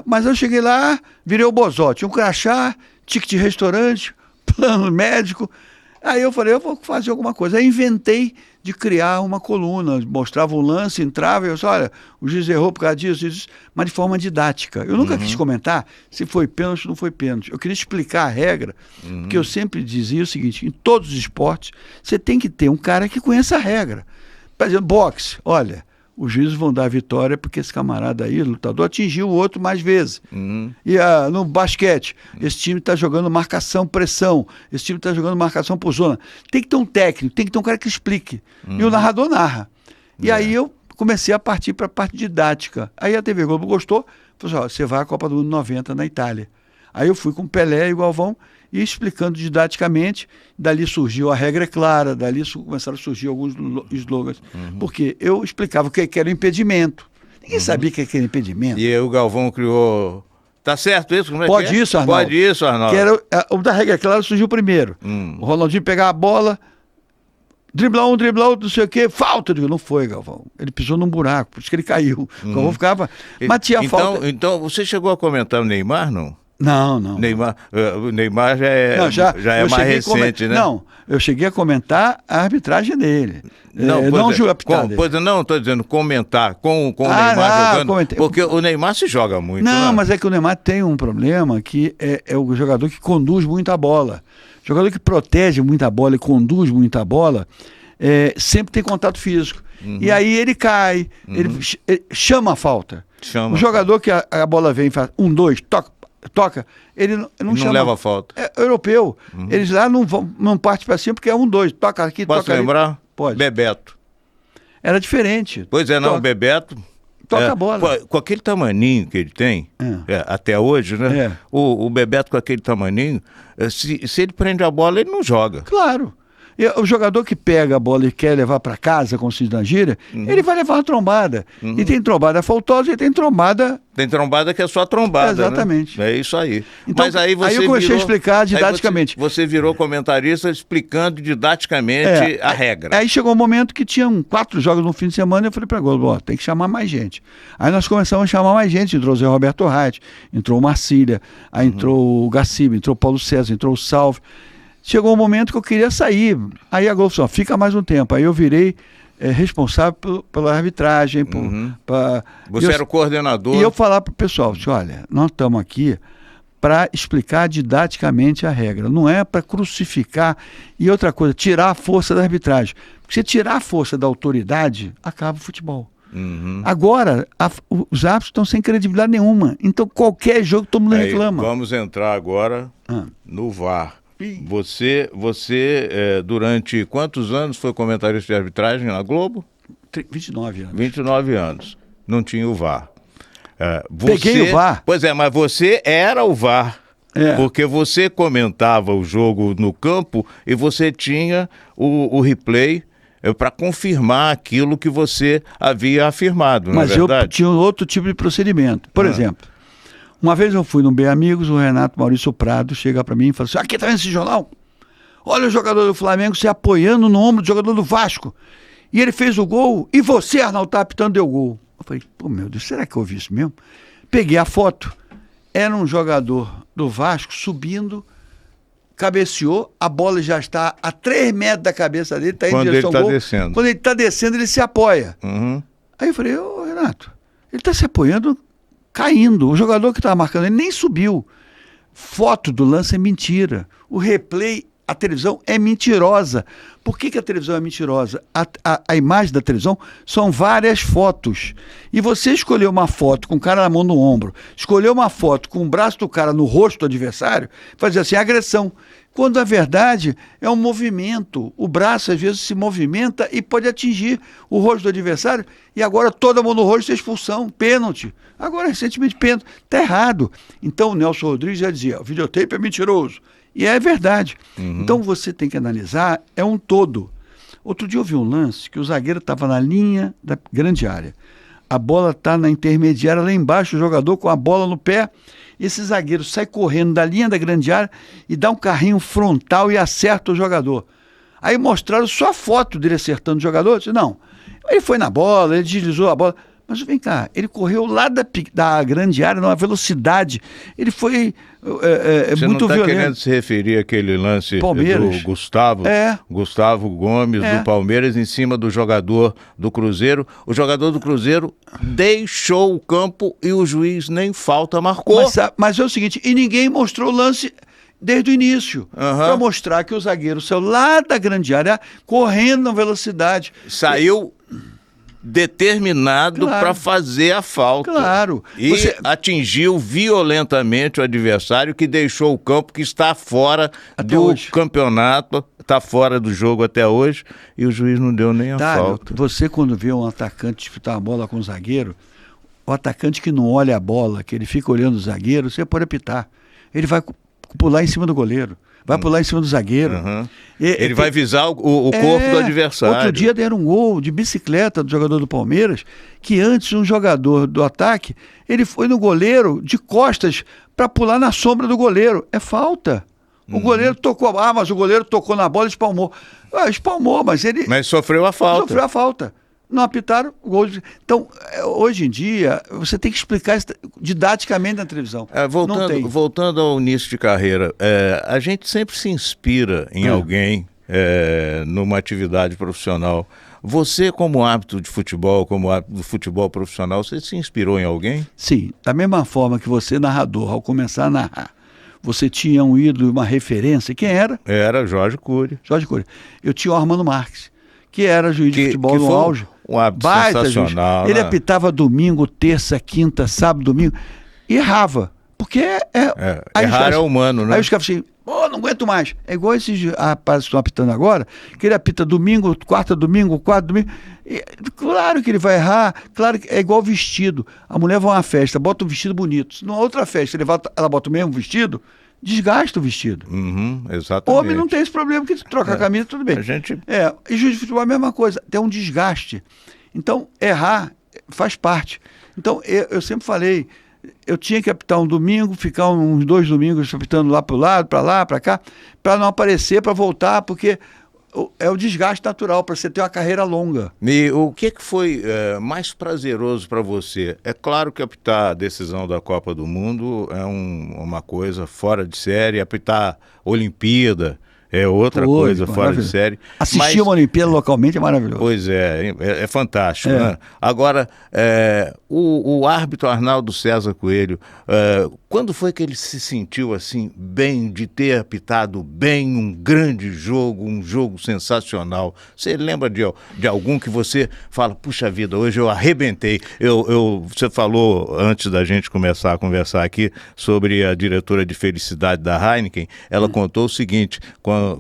[SPEAKER 3] Mas eu cheguei lá, virei o Bozotti, um crachá, ticket de restaurante, plano médico. Aí eu falei, eu vou fazer alguma coisa. Aí inventei de criar uma coluna, mostrava um lance, entrava e eu disse, olha, o juiz errou por causa disso, mas de forma didática. Eu nunca quis comentar se foi pênalti ou não foi pênalti. Eu queria explicar a regra, porque eu sempre dizia o seguinte, em todos os esportes, você tem que ter um cara que conheça a regra. Por exemplo, boxe, olha, os juízes vão dar a vitória porque esse camarada aí, lutador, atingiu o outro mais vezes. E no basquete, esse time está jogando marcação, pressão. Esse time está jogando marcação por zona. Tem que ter um técnico, tem que ter um cara que explique. E o narrador narra. E aí eu comecei a partir para a parte didática. Aí a TV Globo gostou, falou assim, você vai à Copa do Mundo 90 na Itália. Aí eu fui com Pelé e Galvão e explicando didaticamente, dali surgiu a regra é clara, dali começaram a surgir alguns slogans, porque eu explicava o que era impedimento. Ninguém sabia o que era impedimento.
[SPEAKER 2] E aí o Galvão criou... Tá certo isso? Como é
[SPEAKER 3] Pode
[SPEAKER 2] que é?
[SPEAKER 3] Isso, Arnaldo.
[SPEAKER 2] Pode isso, Arnaldo.
[SPEAKER 3] Que era, o da regra é clara surgiu primeiro. O Ronaldinho pegava a bola, driblar um, não sei o quê, falta. Eu digo, não foi, Galvão. Ele pisou num buraco, por isso que ele caiu. O Galvão ficava... Mas tinha falta...
[SPEAKER 2] Então, você chegou a comentar o Neymar, não?
[SPEAKER 3] Não.
[SPEAKER 2] O Neymar já é mais recente, né?
[SPEAKER 3] Não, eu cheguei a comentar a arbitragem dele. Não julgo a pitada.
[SPEAKER 2] Pois não, estou dizendo comentar com o Neymar jogando. Comentei. Porque o Neymar se joga muito.
[SPEAKER 3] Não, mas é que o Neymar tem um problema que é o jogador que conduz muito a bola. O jogador que protege muito a bola e conduz muito a bola, sempre tem contato físico. E aí ele cai, ele chama a falta. O jogador que a bola vem e faz 1, 2, toca, ele não chama.
[SPEAKER 2] Não leva a falta.
[SPEAKER 3] É europeu. Eles lá não partem para cima porque é 1, 2, toca aqui,
[SPEAKER 2] Posso
[SPEAKER 3] toca ali.
[SPEAKER 2] Posso lembrar?
[SPEAKER 3] Pode.
[SPEAKER 2] Bebeto.
[SPEAKER 3] Era diferente.
[SPEAKER 2] Pois é, não, o Bebeto...
[SPEAKER 3] Toca a bola.
[SPEAKER 2] Com aquele tamaninho que ele tem, até hoje, né? O Bebeto com aquele tamaninho, se ele prende a bola, ele não joga.
[SPEAKER 3] Claro. E o jogador que pega a bola e quer levar para casa, como se diz na gíria, ele vai levar uma trombada. E tem trombada faltosa e tem trombada...
[SPEAKER 2] Tem trombada que é só trombada,
[SPEAKER 3] exatamente.
[SPEAKER 2] Né? É isso aí.
[SPEAKER 3] Então,
[SPEAKER 2] mas aí você
[SPEAKER 3] eu comecei a explicar didaticamente.
[SPEAKER 2] Você virou comentarista explicando didaticamente a regra.
[SPEAKER 3] Aí chegou um momento que tinham 4 jogos no fim de semana e eu falei para a Globo, tem que chamar mais gente. Aí nós começamos a chamar mais gente. Entrou o Zé Roberto Reit, entrou o Marcília, aí entrou o Gaciba, entrou o Paulo César, entrou o Salve. Chegou um momento que eu queria sair. Aí a Globo falou, fica mais um tempo. Aí eu virei responsável pela arbitragem.
[SPEAKER 2] Você era o coordenador.
[SPEAKER 3] E eu falar para o pessoal, olha, nós estamos aqui para explicar didaticamente a regra. Não é para crucificar. E outra coisa, tirar a força da arbitragem. Porque se tirar a força da autoridade, acaba o futebol. Agora, os árbitros estão sem credibilidade nenhuma. Então qualquer jogo todo mundo reclama.
[SPEAKER 2] Vamos entrar agora no VAR. Você durante quantos anos foi comentarista de arbitragem na Globo?
[SPEAKER 3] 29 anos.
[SPEAKER 2] 29 anos. Não tinha o VAR.
[SPEAKER 3] Peguei o VAR.
[SPEAKER 2] Pois é, mas você era o VAR. Porque você comentava o jogo no campo e você tinha o replay para confirmar aquilo que você havia afirmado, não é verdade?
[SPEAKER 3] Mas eu tinha outro tipo de procedimento. Por exemplo, uma vez eu fui no Bem Amigos, o Renato Maurício Prado chega para mim e fala assim, aqui tá vendo esse jornal? Olha o jogador do Flamengo se apoiando no ombro do jogador do Vasco. E ele fez o gol, e você, Arnaldo, tá apitando, deu gol. Eu falei, pô, meu Deus, será que eu vi isso mesmo? Peguei a foto, era um jogador do Vasco subindo, cabeceou, a bola já está a 3 metros da cabeça dele, está em direção ao gol.
[SPEAKER 2] Descendo.
[SPEAKER 3] Quando ele está descendo, ele se apoia. Aí eu falei, ô Renato, ele está se apoiando, caindo. O jogador que estava marcando ele nem subiu. Foto do lance é mentira. O replay a televisão é mentirosa. Por que a televisão é mentirosa? A imagem da televisão são várias fotos. E você escolheu uma foto com o cara na mão no ombro, escolheu uma foto com o braço do cara no rosto do adversário, fazia assim, agressão. Quando, na verdade, é um movimento. O braço, às vezes, se movimenta e pode atingir o rosto do adversário. E agora, toda a mão no rosto é expulsão, pênalti. Agora, recentemente, pênalti. Está errado. Então, o Nelson Rodrigues já dizia, o videotape é mentiroso. E é verdade. Então, você tem que analisar, é um todo. Outro dia eu vi um lance que o zagueiro estava na linha da grande área. A bola está na intermediária, lá embaixo, o jogador com a bola no pé. Esse zagueiro sai correndo da linha da grande área e dá um carrinho frontal e acerta o jogador. Aí mostraram só a foto dele acertando o jogador. Eu disse, não, ele foi na bola, ele deslizou a bola. Mas vem cá, ele correu lá da grande área, numa velocidade. Ele foi
[SPEAKER 2] Você
[SPEAKER 3] muito
[SPEAKER 2] não
[SPEAKER 3] violento.
[SPEAKER 2] querendo se referir àquele lance
[SPEAKER 3] Palmeiras.
[SPEAKER 2] do Gustavo Gomes, do Palmeiras, em cima do jogador do Cruzeiro. O jogador do Cruzeiro deixou o campo e o juiz nem falta marcou.
[SPEAKER 3] Mas é o seguinte, e ninguém mostrou o lance desde o início, para mostrar que o zagueiro saiu lá da grande área, correndo na velocidade.
[SPEAKER 2] Saiu determinado para fazer a falta.
[SPEAKER 3] Claro.
[SPEAKER 2] E atingiu violentamente o adversário, que deixou o campo, que está fora do campeonato, está fora do jogo até hoje, e o juiz não deu nem a falta.
[SPEAKER 3] Você, quando vê um atacante disputar a bola com o zagueiro, o atacante que não olha a bola, que ele fica olhando o zagueiro, você pode apitar. Ele vai pular em cima do goleiro. Vai pular em cima do zagueiro.
[SPEAKER 2] Ele vai visar o corpo do adversário.
[SPEAKER 3] Outro dia deram um gol de bicicleta do jogador do Palmeiras, que antes um jogador do ataque, ele foi no goleiro de costas para pular na sombra do goleiro. É falta. O goleiro tocou, mas o goleiro tocou na bola e espalmou. Espalmou, mas ele...
[SPEAKER 2] Mas sofreu a falta.
[SPEAKER 3] Sofreu a falta. Não apitaram o gol. Então, hoje em dia, você tem que explicar isso didaticamente na televisão.
[SPEAKER 2] Voltando ao início de carreira, a gente sempre se inspira em alguém numa atividade profissional. Você, como árbitro de futebol, como árbitro do futebol profissional, você se inspirou em alguém?
[SPEAKER 3] Sim, da mesma forma que você, narrador, ao começar a narrar, você tinha um ídolo, uma referência. Quem era?
[SPEAKER 2] Era Jorge Cury.
[SPEAKER 3] Jorge Cury. Eu tinha o Armando Marques, que era juiz de futebol no auge.
[SPEAKER 2] Um hábito sensacional.
[SPEAKER 3] Juiz. Ele apitava domingo, terça, quinta, sábado, domingo. E errava. Porque
[SPEAKER 2] errar é humano, né?
[SPEAKER 3] Aí os caras assim, não aguento mais. É igual esses rapazes que estão apitando agora, que ele apita domingo, quarta, domingo. E, claro que ele vai errar, claro que é igual vestido. A mulher vai a uma festa, bota um vestido bonito. Numa outra festa, ela bota o mesmo vestido, desgasta o vestido.
[SPEAKER 2] Exatamente.
[SPEAKER 3] Homem não tem esse problema, que troca a camisa, tudo bem. E juiz de futebol é a mesma coisa, tem um desgaste. Então, errar faz parte. Então, eu sempre falei, eu tinha que apitar um domingo, ficar uns 2 domingos apitando lá para o lado, para lá, para cá, para não aparecer, para voltar, porque é o desgaste natural para você ter uma carreira longa.
[SPEAKER 2] E o que foi mais prazeroso para você? É claro que apitar a decisão da Copa do Mundo é uma coisa fora de série, apitar Olimpíada é outra coisa fora de série.
[SPEAKER 3] Assistir uma Olimpíada localmente é maravilhoso.
[SPEAKER 2] Pois é fantástico. Né? Agora, o árbitro Arnaldo César Coelho, quando foi que ele se sentiu assim bem de ter apitado bem um grande jogo, um jogo sensacional? Você lembra de algum que você fala, puxa vida, hoje eu arrebentei? Você falou antes da gente começar a conversar aqui sobre a diretora de felicidade da Heineken. Ela contou o seguinte: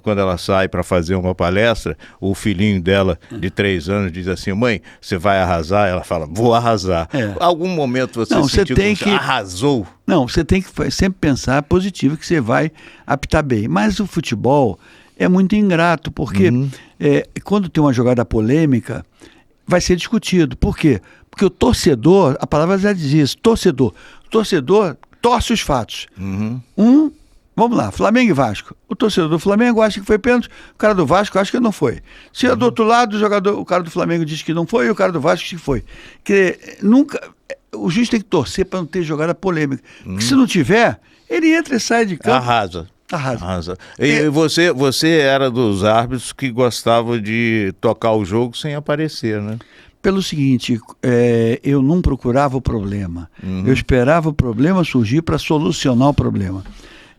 [SPEAKER 2] quando ela sai para fazer uma palestra, o filhinho dela de 3 anos diz assim, mãe, você vai arrasar? Ela fala, vou arrasar. Algum momento você sentiu que arrasou?
[SPEAKER 3] Não, você tem que sempre pensar positivo, que você vai apitar bem. Mas o futebol é muito ingrato, porque quando tem uma jogada polêmica, vai ser discutido. Por quê? Porque o torcedor, a palavra já diz isso, torcedor torce os fatos. Vamos lá, Flamengo e Vasco. O torcedor do Flamengo acha que foi pênalti, o cara do Vasco acha que não foi. Se é do outro lado, o cara do Flamengo diz que não foi e o cara do Vasco diz que foi. O juiz tem que torcer para não ter jogada polêmica. Porque se não tiver, ele entra e sai de campo.
[SPEAKER 2] Arrasa. E você era dos árbitros que gostava de tocar o jogo sem aparecer, né?
[SPEAKER 3] Pelo seguinte, eu não procurava o problema. Eu esperava o problema surgir para solucionar o problema.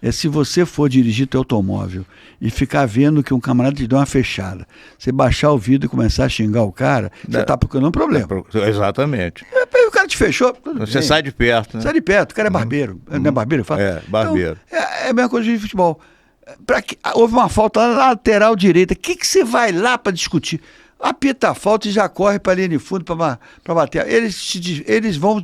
[SPEAKER 3] é se você for dirigir teu automóvel e ficar vendo que um camarada te deu uma fechada, você baixar o vidro e começar a xingar o cara, você tá procurando um problema.
[SPEAKER 2] Exatamente.
[SPEAKER 3] O cara te fechou, tudo
[SPEAKER 2] Você
[SPEAKER 3] bem.
[SPEAKER 2] sai de perto, né?
[SPEAKER 3] Sai de perto, o cara é barbeiro. Não é barbeiro? Fala?
[SPEAKER 2] É, barbeiro.
[SPEAKER 3] Então, é a mesma coisa de futebol. Houve uma falta lá na lateral direita. O que você vai lá para discutir? Apita a falta e já corre para a linha de fundo para bater. Eles vão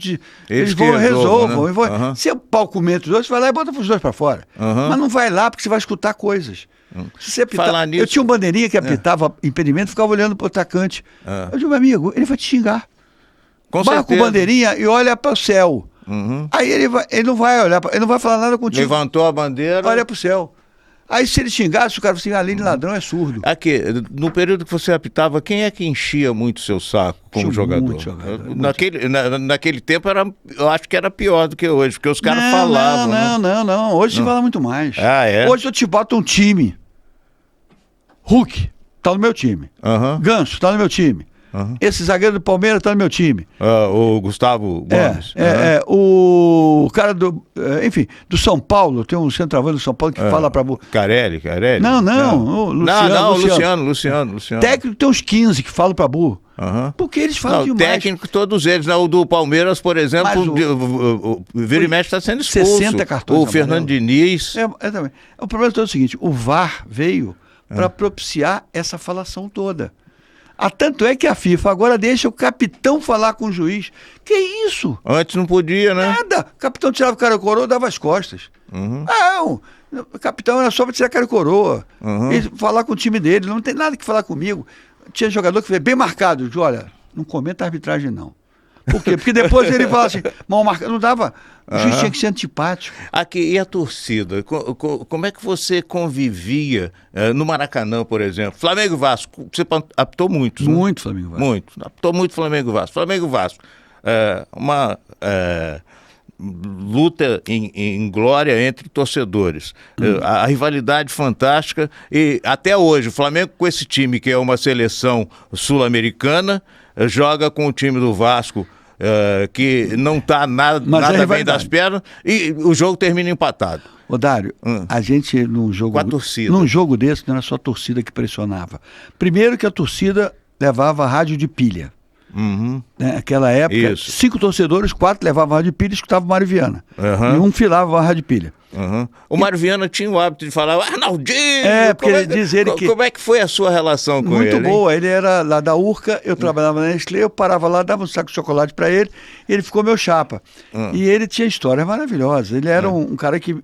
[SPEAKER 3] resolvam.
[SPEAKER 2] Né?
[SPEAKER 3] Se é o pau comer os dois, você vai lá e bota os dois para fora. Mas não vai lá porque você vai escutar coisas. Se você apitar,
[SPEAKER 2] Falar nisso,
[SPEAKER 3] eu tinha um bandeirinha que apitava impedimento, ficava olhando para o atacante. Eu digo, meu amigo, ele vai te xingar. Marca o bandeirinha e olha para o céu. Aí ele não vai olhar, ele não vai falar nada contigo.
[SPEAKER 2] Levantou a bandeira.
[SPEAKER 3] Olha para o céu. Aí se ele xingasse, o cara falou assim, além de ladrão é surdo.
[SPEAKER 2] Aqui, no período que você apitava, quem é que enchia muito seu saco como jogador? Naquele tempo, eu acho que era pior do que hoje, porque os caras falavam.
[SPEAKER 3] Não. Hoje se fala muito mais.
[SPEAKER 2] Ah, é?
[SPEAKER 3] Hoje eu te boto um time. Hulk tá no meu time. Ganso tá no meu time. Esse zagueiro do Palmeiras tá no meu time.
[SPEAKER 2] O Gustavo Gomes.
[SPEAKER 3] O cara do São Paulo, tem um centroavante do São Paulo que fala pra...
[SPEAKER 2] Carelli?
[SPEAKER 3] Não,
[SPEAKER 2] Luciano.
[SPEAKER 3] Técnico tem uns 15 que falam pra burro. Porque eles falam demais.
[SPEAKER 2] Técnico, todos eles. O do Palmeiras, por exemplo, o Vira e Mexe está sendo expulso.
[SPEAKER 3] 60 cartões.
[SPEAKER 2] O Fernando Diniz.
[SPEAKER 3] Também. O problema é o seguinte, o VAR veio para propiciar essa falação toda. Tanto é que a FIFA agora deixa o capitão falar com o juiz. Que isso?
[SPEAKER 2] Antes não podia, né?
[SPEAKER 3] Nada. O capitão tirava o cara e coroa, dava as costas. Não, o capitão era só para tirar cara e coroa. E falar com o time dele. Não tem nada que falar comigo. Tinha jogador que foi bem marcado. Disse, olha, não comenta a arbitragem, não. Por quê? Porque depois ele fala assim, mal marcado, não dava. O juiz tinha que ser antipático.
[SPEAKER 2] Aqui, e a torcida? Como é que você convivia no Maracanã, por exemplo? Flamengo e Vasco, você apitou muitos, né?
[SPEAKER 3] Muito Flamengo e Vasco.
[SPEAKER 2] Muito. Apitou muito Flamengo e Vasco. Flamengo e Vasco. Uma luta em glória entre torcedores. A rivalidade fantástica. E até hoje, o Flamengo com esse time, que é uma seleção sul-americana, joga com o time do Vasco, que não está nada bem das pernas, e o jogo termina empatado.
[SPEAKER 3] Ô Dário, a gente num jogo,
[SPEAKER 2] com a torcida.
[SPEAKER 3] Num jogo desse não era só a torcida que pressionava. Primeiro que a torcida levava rádio de pilha. Naquela época, 5 torcedores, 4 levavam rádio de pilha e escutavam Mário Viana. E um filava a rádio de pilha.
[SPEAKER 2] O Mário Viana tinha o hábito de falar, Arnaldinho!
[SPEAKER 3] Porque ele diz que...
[SPEAKER 2] Como é que foi a sua relação com ele?
[SPEAKER 3] Muito boa. Ele era lá da Urca, eu trabalhava na Nestlé, eu parava lá, dava um saco de chocolate para ele, ele ficou meu chapa. E ele tinha histórias maravilhosas. Ele era um cara que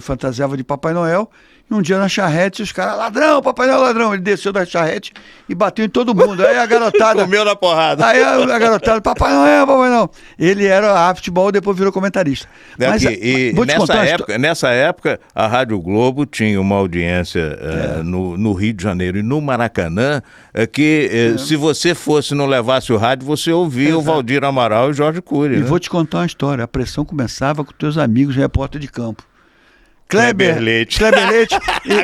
[SPEAKER 3] fantasiava de Papai Noel. E um dia na charrete, os caras, ladrão, Papai Noel, ladrão. Ele desceu da charrete e bateu em todo mundo. Aí a garotada...
[SPEAKER 2] Comeu na porrada.
[SPEAKER 3] Aí a garotada, Papai Noel, Papai Noel. Ele era futebol, depois virou comentarista. Mas,
[SPEAKER 2] nessa época, a Rádio Globo tinha uma audiência no Rio de Janeiro e no Maracanã, se você não levasse o rádio, você ouvia o Valdir Amaral e o Jorge Cury.
[SPEAKER 3] E vou te contar uma história. A pressão começava com teus amigos repórter de campo. Kleber Leite,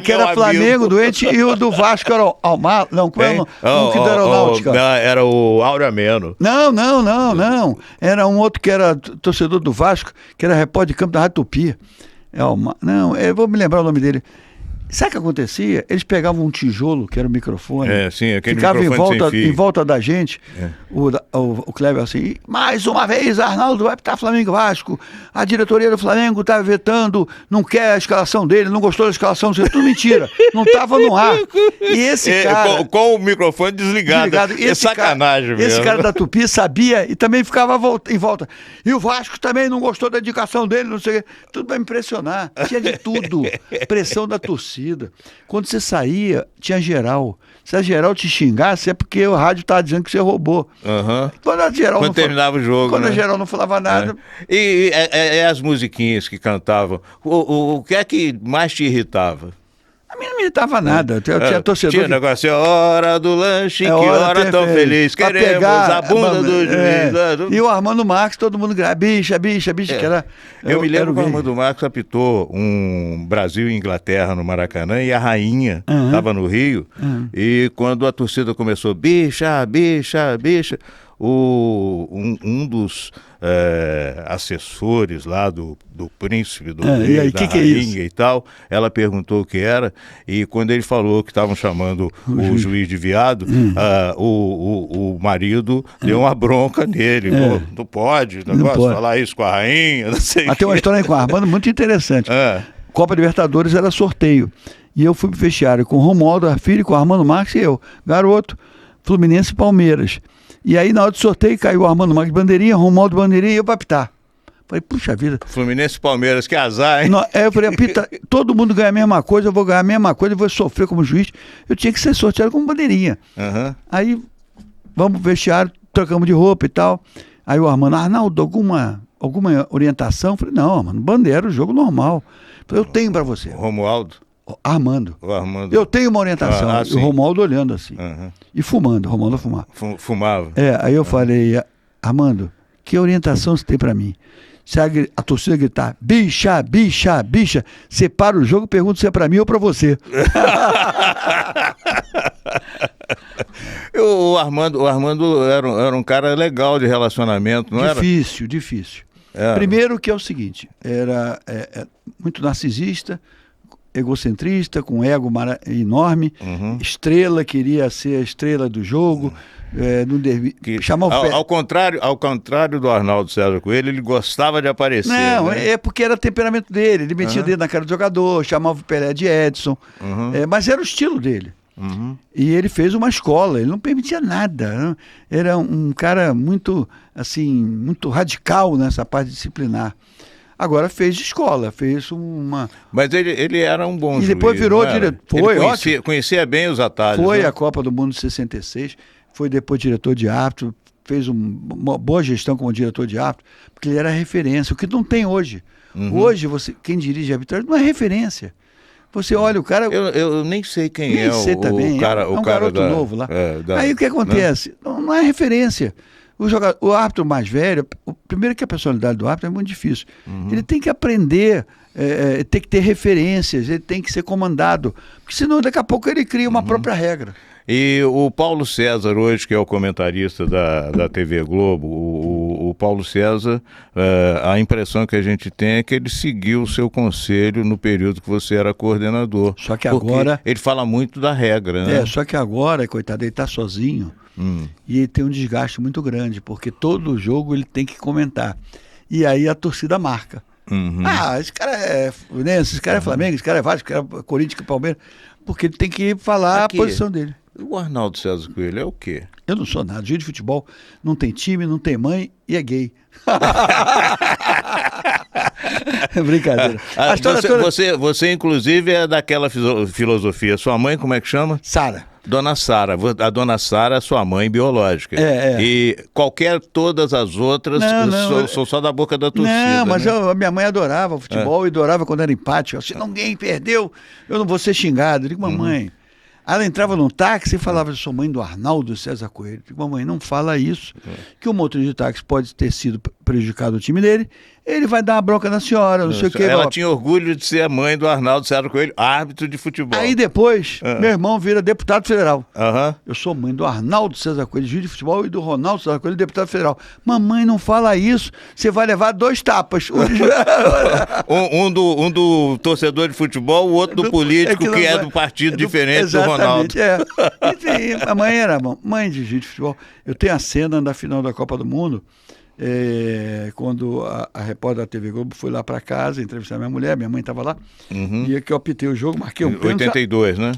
[SPEAKER 3] que era Flamengo, doente, e o do Vasco era o Almar. Não, qual é o nome? Que da Aeronáutica.
[SPEAKER 2] Era o Áureo Ameno.
[SPEAKER 3] Não. Era um outro que era torcedor do Vasco, que era repórter de campo da Rádio Tupi. Eu vou me lembrar o nome dele. Sabe o que acontecia? Eles pegavam um tijolo, que era o microfone, ficava em volta da gente, o Kleber assim, mais uma vez Arnaldo vai apitar Flamengo e Vasco, a diretoria do Flamengo está vetando, não quer a escalação dele, não gostou da escalação, tudo mentira, não estava no ar. E esse cara...
[SPEAKER 2] Com o microfone desligado.
[SPEAKER 3] E
[SPEAKER 2] sacanagem mesmo.
[SPEAKER 3] Esse cara da Tupi sabia e também ficava em volta. E o Vasco também não gostou da dedicação dele, não sei o quê. Tudo para impressionar. Tinha de tudo. Pressão da torcida. Quando você saía, tinha geral. Se a geral te xingasse, é porque o rádio estava dizendo que você roubou.
[SPEAKER 2] Quando terminava o jogo.
[SPEAKER 3] Quando a geral não falava nada.
[SPEAKER 2] E as musiquinhas que cantavam, o que é que mais te irritava?
[SPEAKER 3] A mim não me irritava nada. Eu tinha torcedor.
[SPEAKER 2] Tinha negócio, é hora do lanche, que hora tão feliz. Queremos a bunda do juiz.
[SPEAKER 3] E o Armando Marques, todo mundo gritava, bicha, que era...
[SPEAKER 2] Eu me lembro que o Armando Marques apitou um Brasil e Inglaterra no Maracanã e a rainha estava no Rio. E quando a torcida começou, bicha, um dos assessores lá do príncipe, do
[SPEAKER 3] e
[SPEAKER 2] rei,
[SPEAKER 3] aí,
[SPEAKER 2] da
[SPEAKER 3] que é
[SPEAKER 2] rainha
[SPEAKER 3] isso?
[SPEAKER 2] e tal, ela perguntou o que era, e quando ele falou que estavam chamando o juiz de viado, o marido deu uma bronca nele. Pô, não pode, negócio,
[SPEAKER 3] pode.
[SPEAKER 2] falar isso com a rainha, não sei
[SPEAKER 3] Mas tem uma história aí com o Armando muito interessante. Copa Libertadores era sorteio. E eu fui pro vestiário com o Romualdo Arfilho, com o Armando Marques e eu, garoto, Fluminense e Palmeiras. E aí, na hora do sorteio, caiu o Armando Marques bandeirinha, Romualdo bandeirinha e eu pra apitar. Falei, puxa vida.
[SPEAKER 2] Fluminense e Palmeiras, que azar, hein?
[SPEAKER 3] Não, eu falei, apita, todo mundo ganha a mesma coisa, eu vou ganhar a mesma coisa, eu vou sofrer como juiz. Eu tinha que ser sorteado como bandeirinha. Aí, vamos pro vestiário, trocamos de roupa e tal. Aí o Armando, Arnaldo, alguma orientação? Eu falei, não, Armando, bandeira, o jogo normal. Eu falei, eu tenho pra você.
[SPEAKER 2] Romualdo?
[SPEAKER 3] Armando.
[SPEAKER 2] O Armando.
[SPEAKER 3] Eu tenho uma orientação. E o Romualdo olhando assim. E fumando, o Romualdo fumava.
[SPEAKER 2] Fumava.
[SPEAKER 3] Aí eu falei, Armando, que orientação você tem pra mim? Se a torcida gritar, bicha, bicha, bicha, você para o jogo e pergunta se é pra mim ou pra você.
[SPEAKER 2] O Armando era um cara legal de relacionamento, não era?
[SPEAKER 3] Difícil. Primeiro que é o seguinte, era muito narcisista, egocentrista, com ego enorme, estrela, queria ser a estrela do jogo,
[SPEAKER 2] ao contrário do Arnaldo César Coelho, ele gostava de aparecer.
[SPEAKER 3] Não,
[SPEAKER 2] né?
[SPEAKER 3] é porque era temperamento dele, ele metia dedo na cara do jogador, chamava o Pelé de Edson, mas era o estilo dele. E ele fez uma escola, ele não permitia nada, né? Era um cara muito, assim, muito radical nessa parte disciplinar. Agora fez escola, fez uma...
[SPEAKER 2] Mas ele era um bom juiz.
[SPEAKER 3] E depois virou diretor.
[SPEAKER 2] Conhecia bem os atalhos.
[SPEAKER 3] Foi
[SPEAKER 2] né?
[SPEAKER 3] a Copa do Mundo de 66, foi depois diretor de árbitro, fez uma boa gestão como diretor de árbitro, porque ele era referência, o que não tem hoje. Hoje, quem dirige a arbitragem não é referência. Você olha o cara...
[SPEAKER 2] Eu nem sei quem é o
[SPEAKER 3] também.
[SPEAKER 2] cara.
[SPEAKER 3] É um garoto novo lá. Aí o que acontece? Né? Não é referência. O árbitro mais velho, primeiro que a personalidade do árbitro é muito difícil. Ele tem que aprender, tem que ter referências, ele tem que ser comandado. Porque senão daqui a pouco ele cria uma própria regra.
[SPEAKER 2] E o Paulo César hoje, que é o comentarista da TV Globo, o Paulo César, a impressão que a gente tem é que ele seguiu o seu conselho no período que você era coordenador.
[SPEAKER 3] Só que agora...
[SPEAKER 2] Ele fala muito da regra, né?
[SPEAKER 3] Só que agora, coitado, ele está sozinho e ele tem um desgaste muito grande, porque todo jogo ele tem que comentar. E aí a torcida marca. Esse cara é Fluminense, esse cara é Flamengo, esse cara é Vasco, esse cara é Corinthians, Palmeiras, porque ele tem que falar a posição dele.
[SPEAKER 2] O Arnaldo César Coelho é o quê?
[SPEAKER 3] Eu não sou nada. Juiz de futebol não tem time, não tem mãe e é gay. Brincadeira.
[SPEAKER 2] Você, inclusive, é daquela filosofia. Sua mãe, como é que chama?
[SPEAKER 3] Sara.
[SPEAKER 2] Dona Sara. A Dona Sara é sua mãe biológica. E todas as outras são só da boca da torcida.
[SPEAKER 3] Não, mas
[SPEAKER 2] né?
[SPEAKER 3] a minha mãe adorava o futebol e adorava quando era empate. Se ninguém perdeu, eu não vou ser xingado. Eu digo, mamãe... Ela entrava num táxi e falava, eu sou mãe do Arnaldo César Coelho. Eu digo, mamãe, não fala isso, que o motorista de táxi pode ter sido prejudicado o time dele, ele vai dar uma bronca na senhora, não sei o que.
[SPEAKER 2] Ela tinha orgulho de ser a mãe do Arnaldo César Coelho, árbitro de futebol.
[SPEAKER 3] Aí depois, meu irmão vira deputado federal.
[SPEAKER 2] Eu
[SPEAKER 3] sou mãe do Arnaldo César Coelho, juiz de futebol, e do Ronaldo César Coelho, deputado federal. Mamãe, não fala isso, você vai levar 2 tapas.
[SPEAKER 2] um do torcedor de futebol, o outro do político, que é do partido diferente do Ronaldo.
[SPEAKER 3] Enfim, a mãe era mãe de juiz de futebol. Eu tenho a cena da final da Copa do Mundo, quando a repórter da TV Globo foi lá para casa entrevistar minha mulher, minha mãe estava lá, e que eu apitei o jogo, marquei um pênalti.
[SPEAKER 2] 82, né?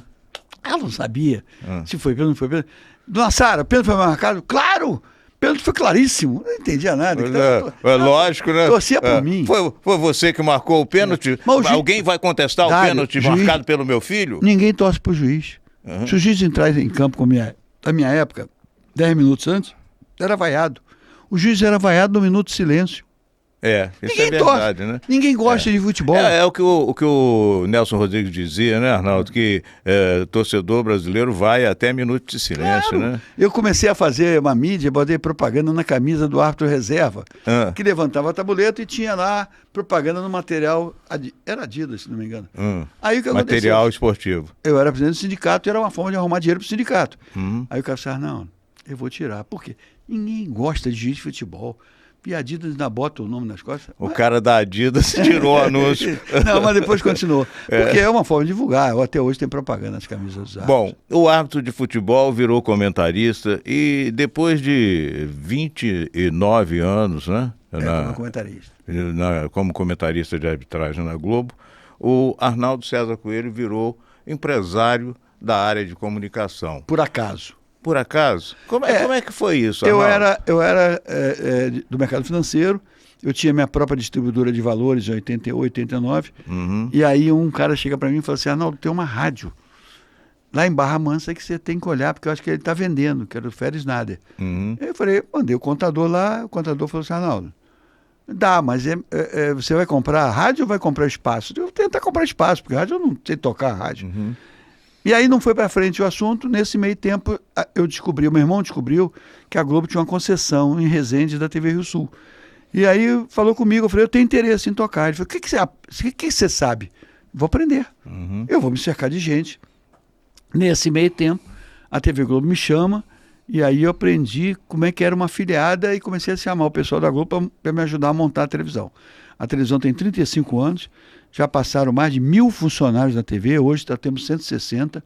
[SPEAKER 3] Ela não sabia se foi pênalti, não foi pênalti. Dona Sara, pênalti foi marcado? Claro! Pênalti foi claríssimo, não entendia nada.
[SPEAKER 2] Lógico, né?
[SPEAKER 3] Torcia por mim.
[SPEAKER 2] Foi você que marcou o pênalti? Alguém vai contestar o pênalti marcado pelo meu filho?
[SPEAKER 3] Ninguém torce pro juiz. Se o juiz entrar em campo na minha época, 10 minutos antes, era vaiado. O juiz era vaiado no minuto de silêncio.
[SPEAKER 2] Isso é verdade, né?
[SPEAKER 3] Ninguém gosta de futebol.
[SPEAKER 2] É o que o Nelson Rodrigues dizia, né, Arnaldo? Que torcedor brasileiro vai até minuto de silêncio, né?
[SPEAKER 3] Eu comecei a fazer uma mídia, botei propaganda na camisa do árbitro reserva, que levantava a tabuleta e tinha lá propaganda no material, era Adidas, se não me engano. Aí o que aconteceu?
[SPEAKER 2] Material esportivo.
[SPEAKER 3] Eu era presidente do sindicato e era uma forma de arrumar dinheiro para o sindicato. Aí o cara disse, não, eu vou tirar. Por quê? Ninguém gosta de gente de futebol. E a Adidas ainda bota o nome nas costas.
[SPEAKER 2] O cara da Adidas tirou o anúncio.
[SPEAKER 3] Não, mas depois continuou. Porque é uma forma de divulgar. Até hoje tem propaganda nas camisas dos árbitros.
[SPEAKER 2] Bom, o árbitro de futebol virou comentarista e depois de 29 anos, né?
[SPEAKER 3] Como comentarista.
[SPEAKER 2] Como comentarista de arbitragem na Globo, o Arnaldo César Coelho virou empresário da área de comunicação.
[SPEAKER 3] Por acaso.
[SPEAKER 2] Por acaso? Como é que foi isso,
[SPEAKER 3] Arnaldo? Eu era do mercado financeiro, eu tinha minha própria distribuidora de valores em 88, 89, e aí um cara chega para mim e fala assim, Arnaldo, tem uma rádio lá em Barra Mansa que você tem que olhar, porque eu acho que ele está vendendo, que era o Férez Nader. Aí eu falei, mandei o contador lá, o contador falou assim, Arnaldo, dá, mas você vai comprar a rádio ou vai comprar espaço? Eu vou tentar comprar espaço, porque a rádio eu não sei tocar a rádio. E aí não foi para frente o assunto. Nesse meio tempo, meu irmão descobriu que a Globo tinha uma concessão em Resende da TV Rio Sul. E aí falou comigo, eu falei, eu tenho interesse em tocar. Ele falou, o que você sabe? Vou aprender. Eu vou me cercar de gente. Nesse meio tempo, a TV Globo me chama, e aí eu aprendi como é que era uma afiliada e comecei a chamar o pessoal da Globo para me ajudar a montar a televisão. A televisão tem 35 anos, já passaram mais de 1.000 funcionários na TV, hoje temos 160.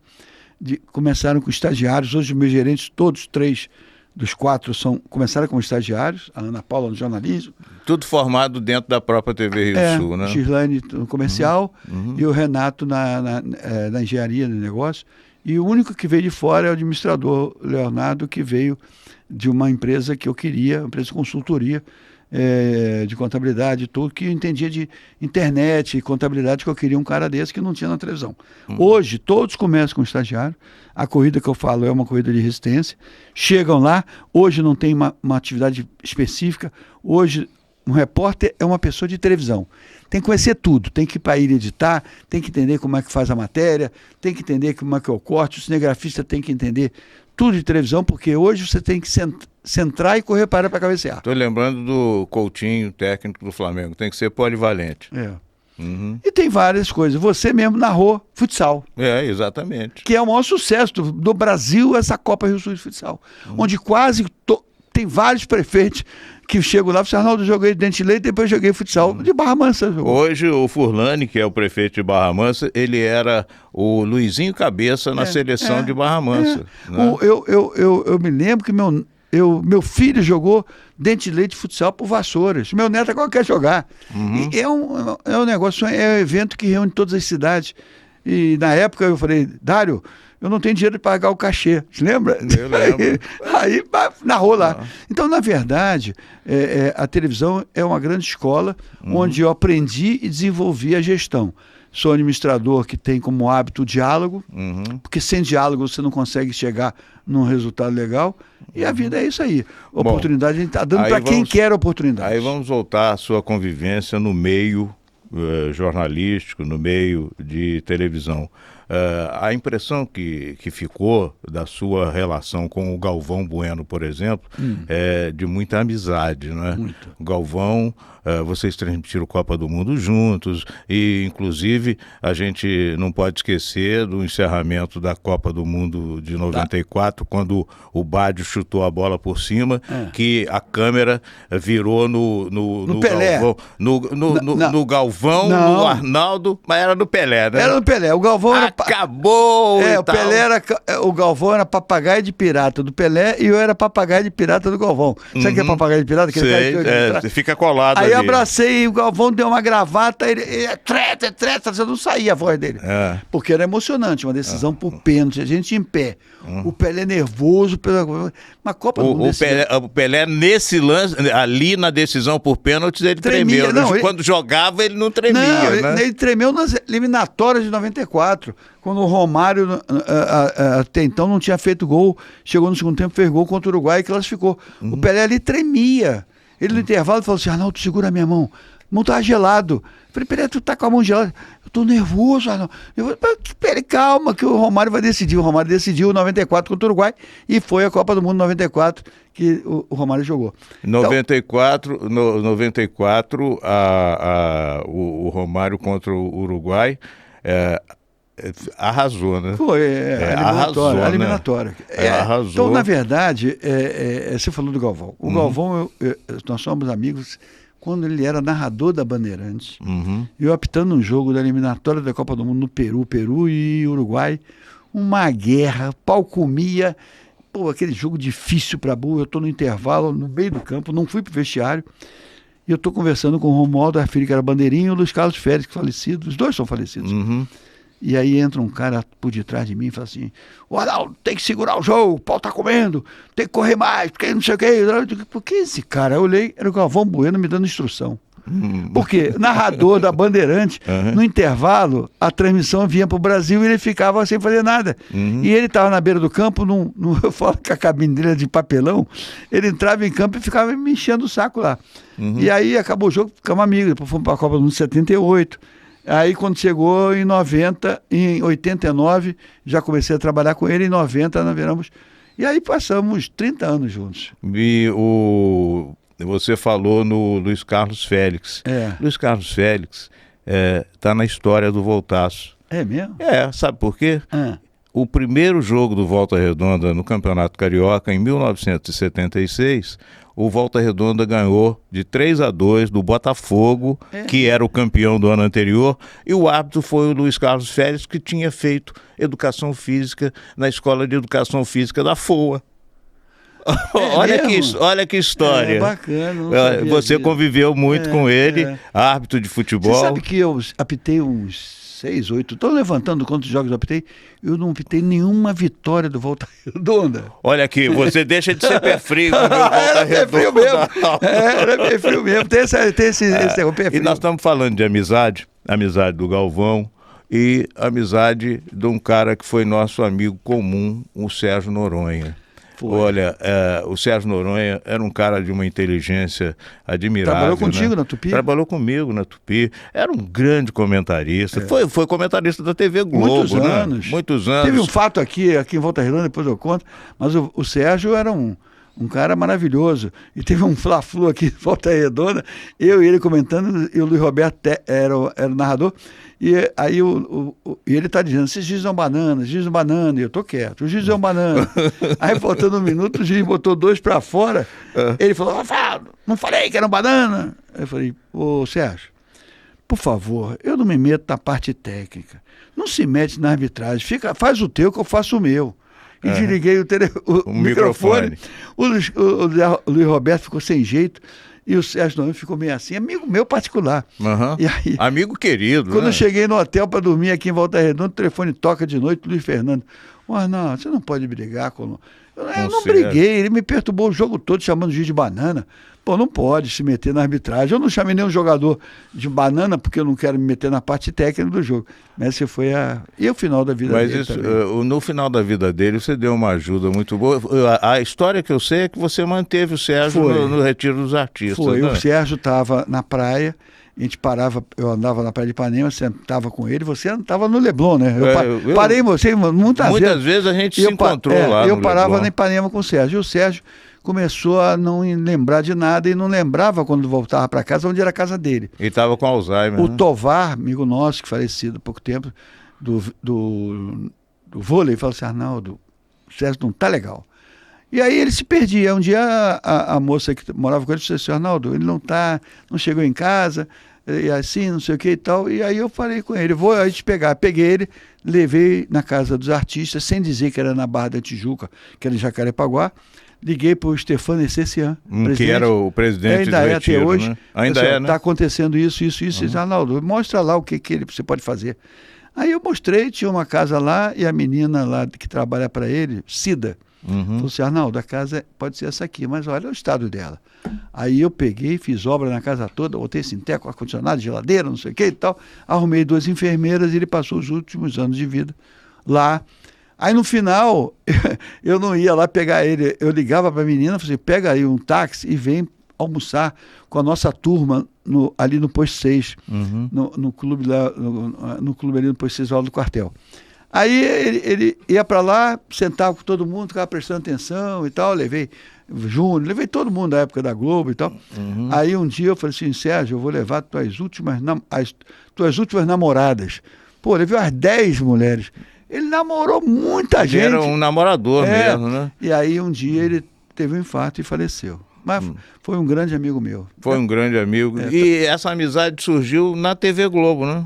[SPEAKER 3] Começaram com estagiários, hoje os meus gerentes, todos 3 dos 4 começaram como estagiários, a Ana Paula no jornalismo.
[SPEAKER 2] Tudo formado dentro da própria TV Rio Sul, né?
[SPEAKER 3] Gislaine no comercial e o Renato na engenharia de negócio. E o único que veio de fora é o administrador Leonardo, que veio de uma empresa que eu queria, uma empresa de consultoria, de contabilidade, tudo, que eu entendia de internet e contabilidade, que eu queria um cara desse que não tinha na televisão. Hoje, todos começam com estagiário. A corrida que eu falo é uma corrida de resistência. Chegam lá, hoje não tem uma atividade específica. Hoje, um repórter é uma pessoa de televisão. Tem que conhecer tudo, tem que ir para ir editar, tem que entender como é que faz a matéria, tem que entender como é que é o corte, o cinegrafista tem que entender tudo de televisão, porque hoje você tem que centrar e correr para cabecear.
[SPEAKER 2] Estou lembrando do Coutinho, técnico do Flamengo, tem que ser polivalente.
[SPEAKER 3] E tem várias coisas. Você mesmo narrou futsal.
[SPEAKER 2] Exatamente.
[SPEAKER 3] Que é o maior sucesso do Brasil, essa Copa Rio Sul de Futsal. Onde tem vários prefeitos que chegam lá e falam, Arnaldo, joguei Dente Leite, depois joguei futsal de Barra Mansa.
[SPEAKER 2] Hoje o Furlani, que é o prefeito de Barra Mansa, ele era o Luizinho Cabeça na seleção de Barra Mansa. Né?
[SPEAKER 3] Eu me lembro que meu filho jogou Dente Leite futsal por Vassouras. Meu neto agora quer jogar. E é um negócio, é um evento que reúne todas as cidades. E na época eu falei, Dário, eu não tenho dinheiro de pagar o cachê. Você lembra?
[SPEAKER 2] Eu lembro.
[SPEAKER 3] Aí narrou lá. Então, na verdade, a televisão é uma grande escola onde eu aprendi e desenvolvi a gestão. Sou administrador que tem como hábito o diálogo, porque sem diálogo você não consegue chegar num resultado legal. E a vida é isso aí. Oportunidade a gente está dando para quem quer oportunidade.
[SPEAKER 2] Aí vamos voltar à sua convivência no meio jornalístico, no meio de televisão. A impressão que ficou da sua relação com o Galvão Bueno, por exemplo, é de muita amizade, né?
[SPEAKER 3] Muito.
[SPEAKER 2] O Galvão, vocês transmitiram Copa do Mundo juntos e, inclusive, a gente não pode esquecer do encerramento da Copa do Mundo de 94, quando o Bádio chutou a bola por cima, que a câmera virou no
[SPEAKER 3] Pelé.
[SPEAKER 2] Galvão, no Galvão, no Arnaldo, mas era no Pelé, né?
[SPEAKER 3] Era no Pelé. O Galvão era...
[SPEAKER 2] Acabou!
[SPEAKER 3] O Pelé o Galvão era papagaio de pirata do Pelé e eu era papagaio de pirata do Galvão. Sabe o que é papagaio de pirata?
[SPEAKER 2] Você fica colado
[SPEAKER 3] aí
[SPEAKER 2] ali.
[SPEAKER 3] Abracei e o Galvão deu uma gravata, ele treta, não saía a voz dele. Porque era emocionante, uma decisão por pênalti, a gente em pé. O Pelé nervoso, uma Copa do Mundo.
[SPEAKER 2] O Pelé nesse lance, ali na decisão por pênaltis, ele tremeu. Quando jogava, ele não tremia.
[SPEAKER 3] Não, ele tremeu nas eliminatórias de 94. Quando o Romário, até então, não tinha feito gol, chegou no segundo tempo, fez gol contra o Uruguai e classificou. O Pelé ali tremia. Ele no intervalo falou assim, Arnaldo, segura a minha mão. A mão tá gelado. Eu falei, Pelé, tu tá com a mão gelada. Eu tô nervoso, Arnaldo. Pelé, calma, que o Romário vai decidir. O Romário decidiu 94 contra o Uruguai e foi a Copa do Mundo 94 que o Romário jogou.
[SPEAKER 2] 94, o Romário contra o Uruguai... Arrasou, né?
[SPEAKER 3] Foi,
[SPEAKER 2] arrasou, né?
[SPEAKER 3] eliminatória.
[SPEAKER 2] Arrasou.
[SPEAKER 3] Então, na verdade, você falou do Galvão. O Galvão, nós somos amigos quando ele era narrador da Bandeirantes. E eu apitando um jogo da eliminatória da Copa do Mundo no Peru e Uruguai. Uma guerra, pau comia. Pô, aquele jogo difícil para burro. Eu estou no intervalo, no meio do campo, não fui pro vestiário. E eu estou conversando com o Romualdo, a filha que era bandeirinha, e o Luiz Carlos Félix, falecido. Os dois são falecidos. E aí entra um cara por detrás de mim e fala assim: o Arnaldo, tem que segurar o jogo, o pau tá comendo, tem que correr mais, porque não sei o quê. Eu digo, por que esse cara? Eu olhei, era o Galvão Bueno me dando instrução. Porque narrador da Bandeirante, no intervalo, a transmissão vinha para o Brasil e ele ficava sem fazer nada. E ele estava na beira do campo, eu falo que a cabine dele era de papelão, ele entrava em campo e ficava me enchendo o saco lá. E aí acabou o jogo, ficamos amigos, depois fomos para a Copa do Mundo 78. Aí quando chegou em 89, já comecei a trabalhar com ele, em 90 nós viramos. E aí passamos 30 anos juntos.
[SPEAKER 2] Você falou no Luiz Carlos Félix. Luiz Carlos Félix está na história do Voltaço.
[SPEAKER 3] É mesmo?
[SPEAKER 2] Sabe por quê? O primeiro jogo do Volta Redonda no Campeonato Carioca, em 1976, o Volta Redonda ganhou de 3-2 do Botafogo, que era o campeão do ano anterior, e o árbitro foi o Luiz Carlos Félix, que tinha feito educação física na Escola de Educação Física da FOA. Olha que história.
[SPEAKER 3] Bacana.
[SPEAKER 2] Você conviveu muito com ele, árbitro de futebol.
[SPEAKER 3] Você sabe que eu apitei uns 6, 8, estou levantando quantos jogos eu apitei, eu não apitei nenhuma vitória do Volta Redonda.
[SPEAKER 2] Olha aqui, você deixa de ser pé frio. Era pé frio mesmo.
[SPEAKER 3] Era pé frio mesmo, tem esse pé frio.
[SPEAKER 2] E nós estamos falando de amizade do Galvão, e amizade de um cara que foi nosso amigo comum, o Sérgio Noronha. Olha, o Sérgio Noronha era um cara de uma inteligência admirável.
[SPEAKER 3] Trabalhou contigo na Tupi?
[SPEAKER 2] Trabalhou comigo na Tupi. Era um grande comentarista. Foi comentarista da TV Globo. Muitos anos.
[SPEAKER 3] Teve um fato aqui em Volta Redonda, depois eu conto, mas o Sérgio era um cara maravilhoso. E teve um fla-flu aqui em Volta Redonda, eu e ele comentando, e o Luiz Roberto era o narrador. E aí e ele está dizendo: esses juízes são bananas, e eu tô quieto, o juiz é um banana. Aí faltando um minuto, o juiz botou 2 para fora, ele falou: não falei que era um banana. Aí eu falei: ô Sérgio, por favor, eu não me meto na parte técnica, não se mete na arbitragem, faz o teu que eu faço o meu. E desliguei o microfone. O Luiz Roberto ficou sem jeito. E o Sérgio Noronha ficou meio assim, amigo meu particular. E aí,
[SPEAKER 2] amigo querido.
[SPEAKER 3] Quando eu cheguei no hotel para dormir aqui em Volta Redonda, o telefone toca de noite, Luiz Fernando. Arnaldo, você não pode brigar com... Eu não briguei, ele me perturbou o jogo todo chamando o juiz de banana. Pô, não pode se meter na arbitragem. Eu não chamei nenhum jogador de banana porque eu não quero me meter na parte técnica do jogo. Mas esse foi E o final da vida dele. Mas
[SPEAKER 2] no final da vida dele você deu uma ajuda muito boa. A história que eu sei é que você manteve o Sérgio no Retiro dos Artistas.
[SPEAKER 3] Foi,
[SPEAKER 2] né?
[SPEAKER 3] O Sérgio estava na praia, a gente parava, eu andava na praia de Ipanema, sentava com ele, você estava no Leblon, né? Eu parei você muitas vezes
[SPEAKER 2] a gente se encontrou lá.
[SPEAKER 3] Eu parava na Ipanema com o Sérgio. E o Sérgio começou a não lembrar de nada e não lembrava quando voltava para casa, onde era a casa dele.
[SPEAKER 2] Ele estava com Alzheimer.
[SPEAKER 3] O Tovar, amigo nosso, que falecido há pouco tempo, do vôlei, falou assim: Arnaldo, o Sérgio não tá legal. E aí ele se perdia. Um dia a moça que morava com ele disse assim: Arnaldo, ele não chegou em casa, e assim, não sei o que e tal. E aí eu falei com ele: vou a gente pegar. Peguei ele, levei na casa dos artistas, sem dizer que era na Barra da Tijuca, que era em Jacarepaguá. Liguei para o Stefano Essessian,
[SPEAKER 2] que era o presidente do Retiro,
[SPEAKER 3] até hoje.
[SPEAKER 2] Né? Ainda né?
[SPEAKER 3] Está acontecendo isso. E disse: Arnaldo, mostra lá o que você pode fazer. Aí eu mostrei, tinha uma casa lá, e a menina lá que trabalha para ele, Cida, falou assim: Arnaldo, a casa pode ser essa aqui, mas olha o estado dela. Aí eu peguei, fiz obra na casa toda, botei sinteco, ar-condicionado, geladeira, não sei o que e tal, arrumei 2 enfermeiras e ele passou os últimos anos de vida lá. Aí no final, eu não ia lá pegar ele, eu ligava para a menina, falei: pega aí um táxi e vem almoçar com a nossa turma ali no Posto 6, no clube lá, no clube ali no Posto 6 do quartel. Aí ele ia para lá, sentava com todo mundo, ficava prestando atenção e tal, levei Júnior, levei todo mundo da época da Globo e tal. Aí um dia eu falei assim: Sérgio, eu vou levar tuas últimas namoradas Pô, ele viu as 10 mulheres. Ele namorou muita
[SPEAKER 2] Ele
[SPEAKER 3] gente.
[SPEAKER 2] era um namorador mesmo, né?
[SPEAKER 3] E aí um dia ele teve um infarto e faleceu. Mas foi um grande amigo meu.
[SPEAKER 2] Foi um grande amigo. E essa amizade surgiu na TV Globo, né?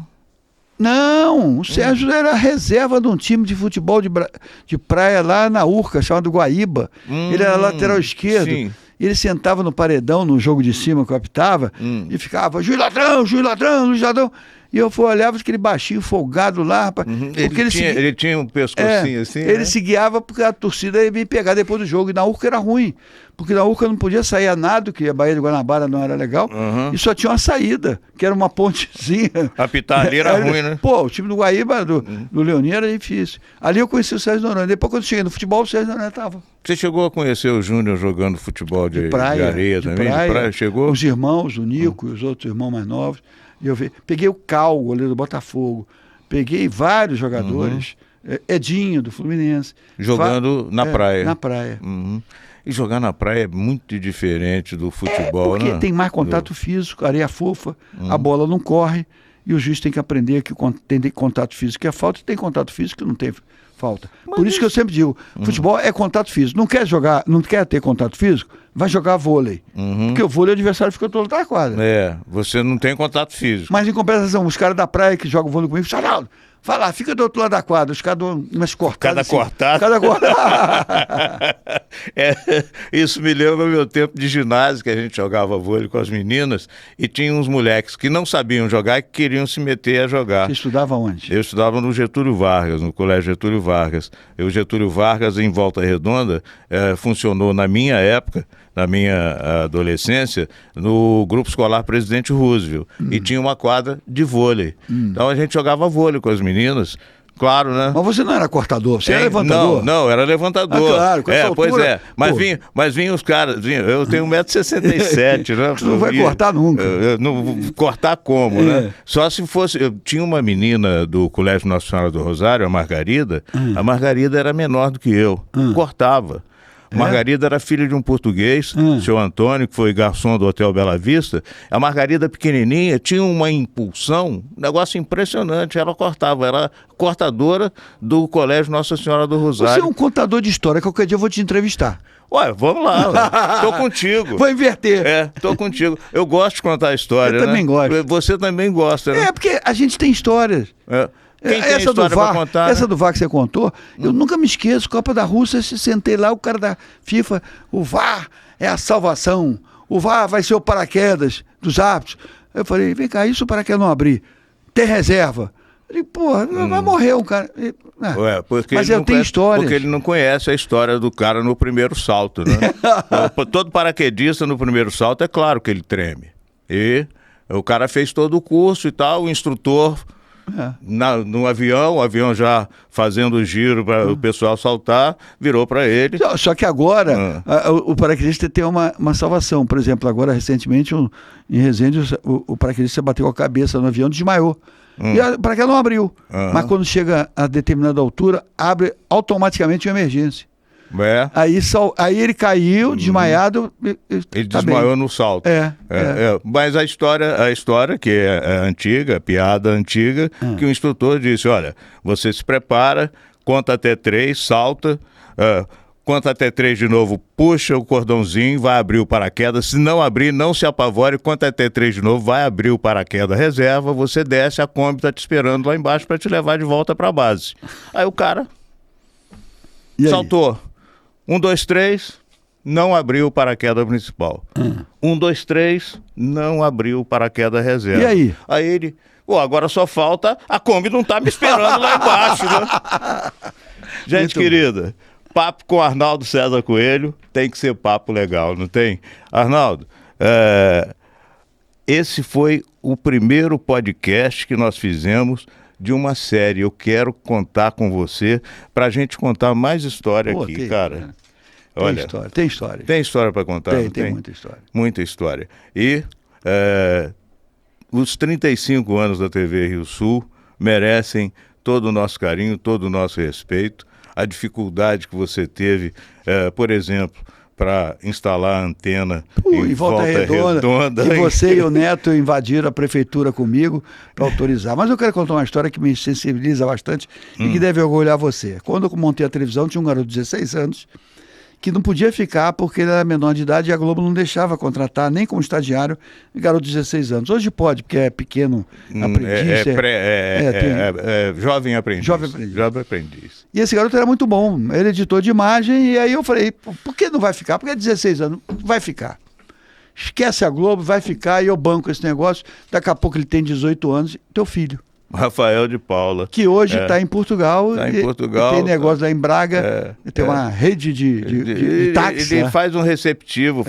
[SPEAKER 3] Não, o Sérgio era reserva de um time de futebol de praia lá na Urca, chamado Guaíba. Ele era lateral esquerdo.
[SPEAKER 2] Sim.
[SPEAKER 3] Ele sentava no paredão, no jogo de cima que eu apitava, e ficava, juiz ladrão, juiz ladrão, juiz ladrão. E eu olhava aquele baixinho folgado lá, rapaz. Porque
[SPEAKER 2] Ele tinha um pescocinho assim,
[SPEAKER 3] ele
[SPEAKER 2] né?
[SPEAKER 3] se guiava porque a torcida ia me pegar depois do jogo. E na Urca era ruim, porque na Urca não podia sair a nado, que a Baía de Guanabara não era legal, e só tinha uma saída, que era uma pontezinha.
[SPEAKER 2] Apitar ali era ruim, né?
[SPEAKER 3] Pô, o time do Guaíba, do Leonino, era difícil. Ali eu conheci o Sérgio Noronha. Depois, quando eu cheguei no futebol, o Sérgio Noronha estava.
[SPEAKER 2] Você chegou a conhecer o Júnior jogando futebol de areia também? De praia? Chegou?
[SPEAKER 3] Os irmãos, o Nico e os outros irmãos mais novos. E eu peguei o Cal, o goleiro do Botafogo. Peguei vários jogadores. Edinho, do Fluminense.
[SPEAKER 2] Jogando na praia.
[SPEAKER 3] Na praia.
[SPEAKER 2] E jogar na praia é muito diferente do futebol,
[SPEAKER 3] porque
[SPEAKER 2] né?
[SPEAKER 3] tem mais contato físico, areia fofa, a bola não corre. E o juiz tem que aprender que tem contato físico que é falta e tem contato físico que não tem falta. Por isso que eu sempre digo, futebol é contato físico. Não quer jogar, não quer ter contato físico, vai jogar vôlei. Porque o vôlei o adversário fica todo da quadra.
[SPEAKER 2] Você não tem contato físico.
[SPEAKER 3] Mas em compensação, os caras da praia que jogam vôlei comigo, Charaldo, vai lá, fica do outro lado da quadra. Os caras dão umas cortadas. Cada cortada.
[SPEAKER 2] Isso me lembra o meu tempo de ginásio, que a gente jogava vôlei com as meninas, e tinha uns moleques que não sabiam jogar e que queriam se meter a jogar.
[SPEAKER 3] Você estudava onde?
[SPEAKER 2] Eu estudava no Getúlio Vargas, no Colégio Getúlio Vargas. O Getúlio Vargas, em Volta Redonda, funcionou na minha época, na minha adolescência, no Grupo Escolar Presidente Roosevelt. E tinha uma quadra de vôlei. Então a gente jogava vôlei com as meninas. Claro, né?
[SPEAKER 3] Mas você não era cortador, você era levantador?
[SPEAKER 2] Não, era levantador.
[SPEAKER 3] Claro, com essa altura,
[SPEAKER 2] pois é. Mas vinham os caras, eu tenho 1,67 m, né?
[SPEAKER 3] Você não vai cortar nunca.
[SPEAKER 2] Não cortar como, né? Só se fosse... Eu tinha uma menina do Colégio Nossa Senhora do Rosário, a Margarida. A Margarida era menor do que eu. Cortava. Margarida era filha de um português, seu Antônio, que foi garçom do Hotel Bela Vista. A Margarida pequenininha tinha uma impulsão, um negócio impressionante. Ela cortava, era cortadora do Colégio Nossa Senhora do Rosário.
[SPEAKER 3] Você é um contador de história, qualquer dia eu vou te entrevistar.
[SPEAKER 2] Ué, vamos lá, tô contigo.
[SPEAKER 3] Vou inverter.
[SPEAKER 2] Tô contigo. Eu gosto de contar a história,
[SPEAKER 3] Eu também gosto.
[SPEAKER 2] Você também gosta, né?
[SPEAKER 3] Porque a gente tem histórias.
[SPEAKER 2] Quem tem história pra contar,
[SPEAKER 3] essa
[SPEAKER 2] né?
[SPEAKER 3] do VAR que você contou, eu nunca me esqueço. Copa da Rússia, se sentei lá, o cara da FIFA, o VAR é a salvação. O VAR vai ser o paraquedas dos árbitros. Eu falei, vem cá, isso o paraquedas não abrir. Tem reserva. Eu falei, porra, vai morrer um cara. Mas eu tenho histórias.
[SPEAKER 2] Porque ele não conhece a história do cara no primeiro salto, né? Todo paraquedista no primeiro salto, é claro que ele treme. E o cara fez todo o curso e tal, o instrutor... no avião, o avião já fazendo o giro para o pessoal saltar, virou para ele.
[SPEAKER 3] Só que agora o paraquedista tem uma salvação. Por exemplo, agora recentemente em Resende o paraquedista bateu a cabeça no avião e desmaiou. E o paraquedas não abriu. Mas quando chega a determinada altura, abre automaticamente uma emergência. Aí ele caiu, desmaiado.
[SPEAKER 2] Ele desmaiou no salto. Mas a história que é antiga, piada antiga, que o instrutor disse, olha, você se prepara, conta até 3, salta, conta até 3 de novo, puxa o cordãozinho, vai abrir o paraquedas. Se não abrir, não se apavore, conta até 3 de novo, vai abrir o paraquedas reserva, você desce, a Kombi está te esperando lá embaixo para te levar de volta para a base. Aí o cara saltou. 1, 2, 3, não abriu o paraquedas principal. 1, 2, 3, não abriu o paraquedas reserva.
[SPEAKER 3] E aí?
[SPEAKER 2] Aí ele, agora só falta, a Kombi não tá me esperando lá embaixo, né? Gente
[SPEAKER 3] Muito
[SPEAKER 2] querida, papo com Arnaldo César Coelho tem que ser papo legal, não tem? Arnaldo, esse foi o primeiro podcast que nós fizemos de uma série. Eu quero contar com você pra gente contar mais história aqui, cara. Olha,
[SPEAKER 3] tem história.
[SPEAKER 2] Tem história para contar?
[SPEAKER 3] Tem muita história.
[SPEAKER 2] Muita história. E os 35 anos da TV Rio Sul merecem todo o nosso carinho, todo o nosso respeito. A dificuldade que você teve, por exemplo, para instalar a antena
[SPEAKER 3] em Volta Redonda. E você e o Neto invadiram a prefeitura comigo para autorizar. Mas eu quero contar uma história que me sensibiliza bastante e que deve orgulhar você. Quando eu montei a televisão, tinha um garoto de 16 anos que não podia ficar porque ele era menor de idade e a Globo não deixava contratar nem como estagiário garoto de 16 anos. Hoje pode, porque é pequeno aprendiz.
[SPEAKER 2] Jovem aprendiz.
[SPEAKER 3] Jovem aprendiz. E esse garoto era muito bom, ele é editor de imagem, e aí eu falei, por que não vai ficar? Porque é 16 anos, vai ficar. Esquece a Globo, vai ficar e eu banco esse negócio. Daqui a pouco ele tem 18 anos, teu filho.
[SPEAKER 2] Rafael de Paula.
[SPEAKER 3] Que hoje está em Portugal.
[SPEAKER 2] Está em Portugal.
[SPEAKER 3] Tem negócio lá em Braga. Tem uma rede de táxi.
[SPEAKER 2] Ele faz um receptivo,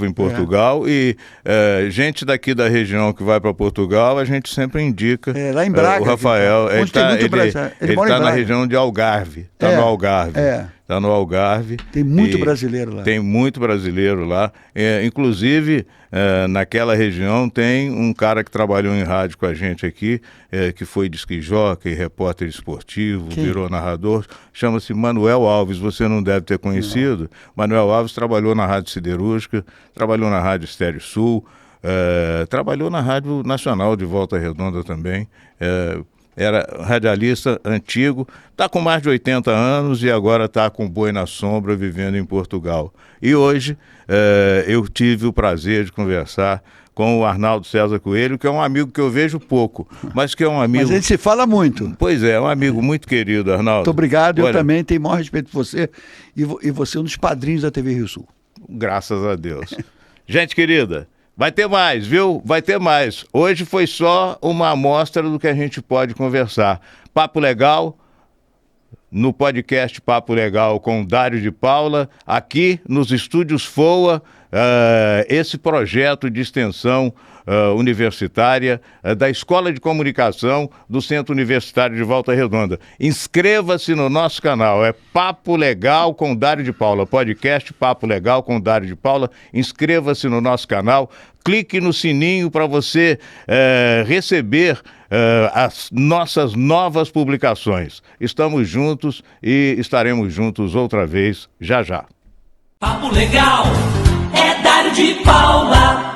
[SPEAKER 2] em Portugal. E gente daqui da região que vai para Portugal, a gente sempre indica.
[SPEAKER 3] Lá em Braga.
[SPEAKER 2] O Rafael.
[SPEAKER 3] Onde tem muito brasileiro.
[SPEAKER 2] Ele está na região de Algarve. Está no Algarve. Está no Algarve.
[SPEAKER 3] Tem muito brasileiro lá.
[SPEAKER 2] Tem muito brasileiro lá. Inclusive, naquela região tem um cara que trabalhou em rádio com a gente aqui, que foi disc jockey, repórter esportivo, virou narrador. Chama-se Manuel Alves, você não deve ter conhecido. Manuel Alves trabalhou na Rádio Siderúrgica, trabalhou na Rádio Estéreo Sul, trabalhou na Rádio Nacional de Volta Redonda também. Era radialista antigo, está com mais de 80 anos e agora está com boi na sombra vivendo em Portugal. E hoje eu tive o prazer de conversar com o Arnaldo César Coelho, que é um amigo que eu vejo pouco, mas que é um amigo...
[SPEAKER 3] Mas a gente se fala muito.
[SPEAKER 2] Pois é um amigo muito querido, Arnaldo.
[SPEAKER 3] Muito obrigado, eu também tenho o maior respeito por você e você é um dos padrinhos da TV Rio Sul.
[SPEAKER 2] Graças a Deus. Gente querida, vai ter mais, viu? Vai ter mais. Hoje foi só uma amostra do que a gente pode conversar. Papo legal no podcast Papo Legal com Dário de Paula, aqui nos estúdios FOA, esse projeto de extensão universitária da Escola de Comunicação do Centro Universitário de Volta Redonda. Inscreva-se no nosso canal, é Papo Legal com Dário de Paula, podcast Papo Legal com Dário de Paula. Inscreva-se no nosso canal, clique no sininho para você receber as nossas novas publicações. Estamos juntos e estaremos juntos outra vez, já já.
[SPEAKER 1] Papo Legal é Dário de Paula.